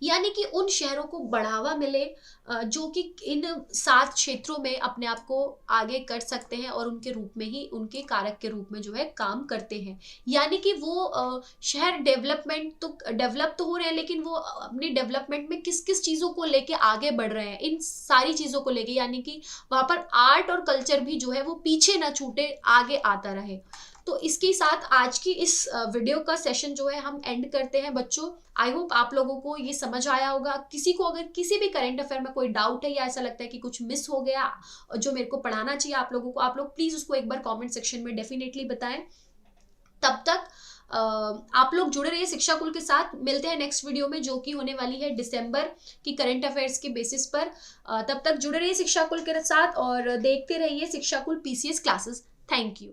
यानी कि उन शहरों को बढ़ावा मिले जो कि इन 7 क्षेत्रों में अपने आप को आगे कर सकते हैं और उनके रूप में ही, उनके कारक के रूप में जो है काम करते हैं। यानी कि वो शहर डेवलप तो हो रहे हैं, लेकिन वो अपनी डेवलपमेंट में किस किस चीज़ों को लेके आगे बढ़ रहे हैं, इन सारी चीज़ों को लेके, यानी कि वहाँ पर आर्ट और कल्चर भी जो है वो पीछे ना छूटे, आगे आता रहे। तो इसके साथ आज की इस वीडियो का सेशन जो है हम एंड करते हैं बच्चों। आई होप आप लोगों को ये समझ आया होगा। किसी को अगर किसी भी करंट अफेयर में कोई डाउट है या ऐसा लगता है कि कुछ मिस हो गया जो मेरे को पढ़ाना चाहिए आप लोगों को, आप लोग प्लीज उसको एक बार कमेंट सेक्शन में डेफिनेटली बताएं। तब तक आप लोग जुड़े रहिए शिक्षा कुल के साथ। मिलते हैं नेक्स्ट वीडियो में जो कि होने वाली है दिसंबर की करंट अफेयर्स के बेसिस पर। तब तक जुड़े रहिए शिक्षा कुल के साथ और देखते रहिए शिक्षा कुल पीसीएस क्लासेस। Thank you.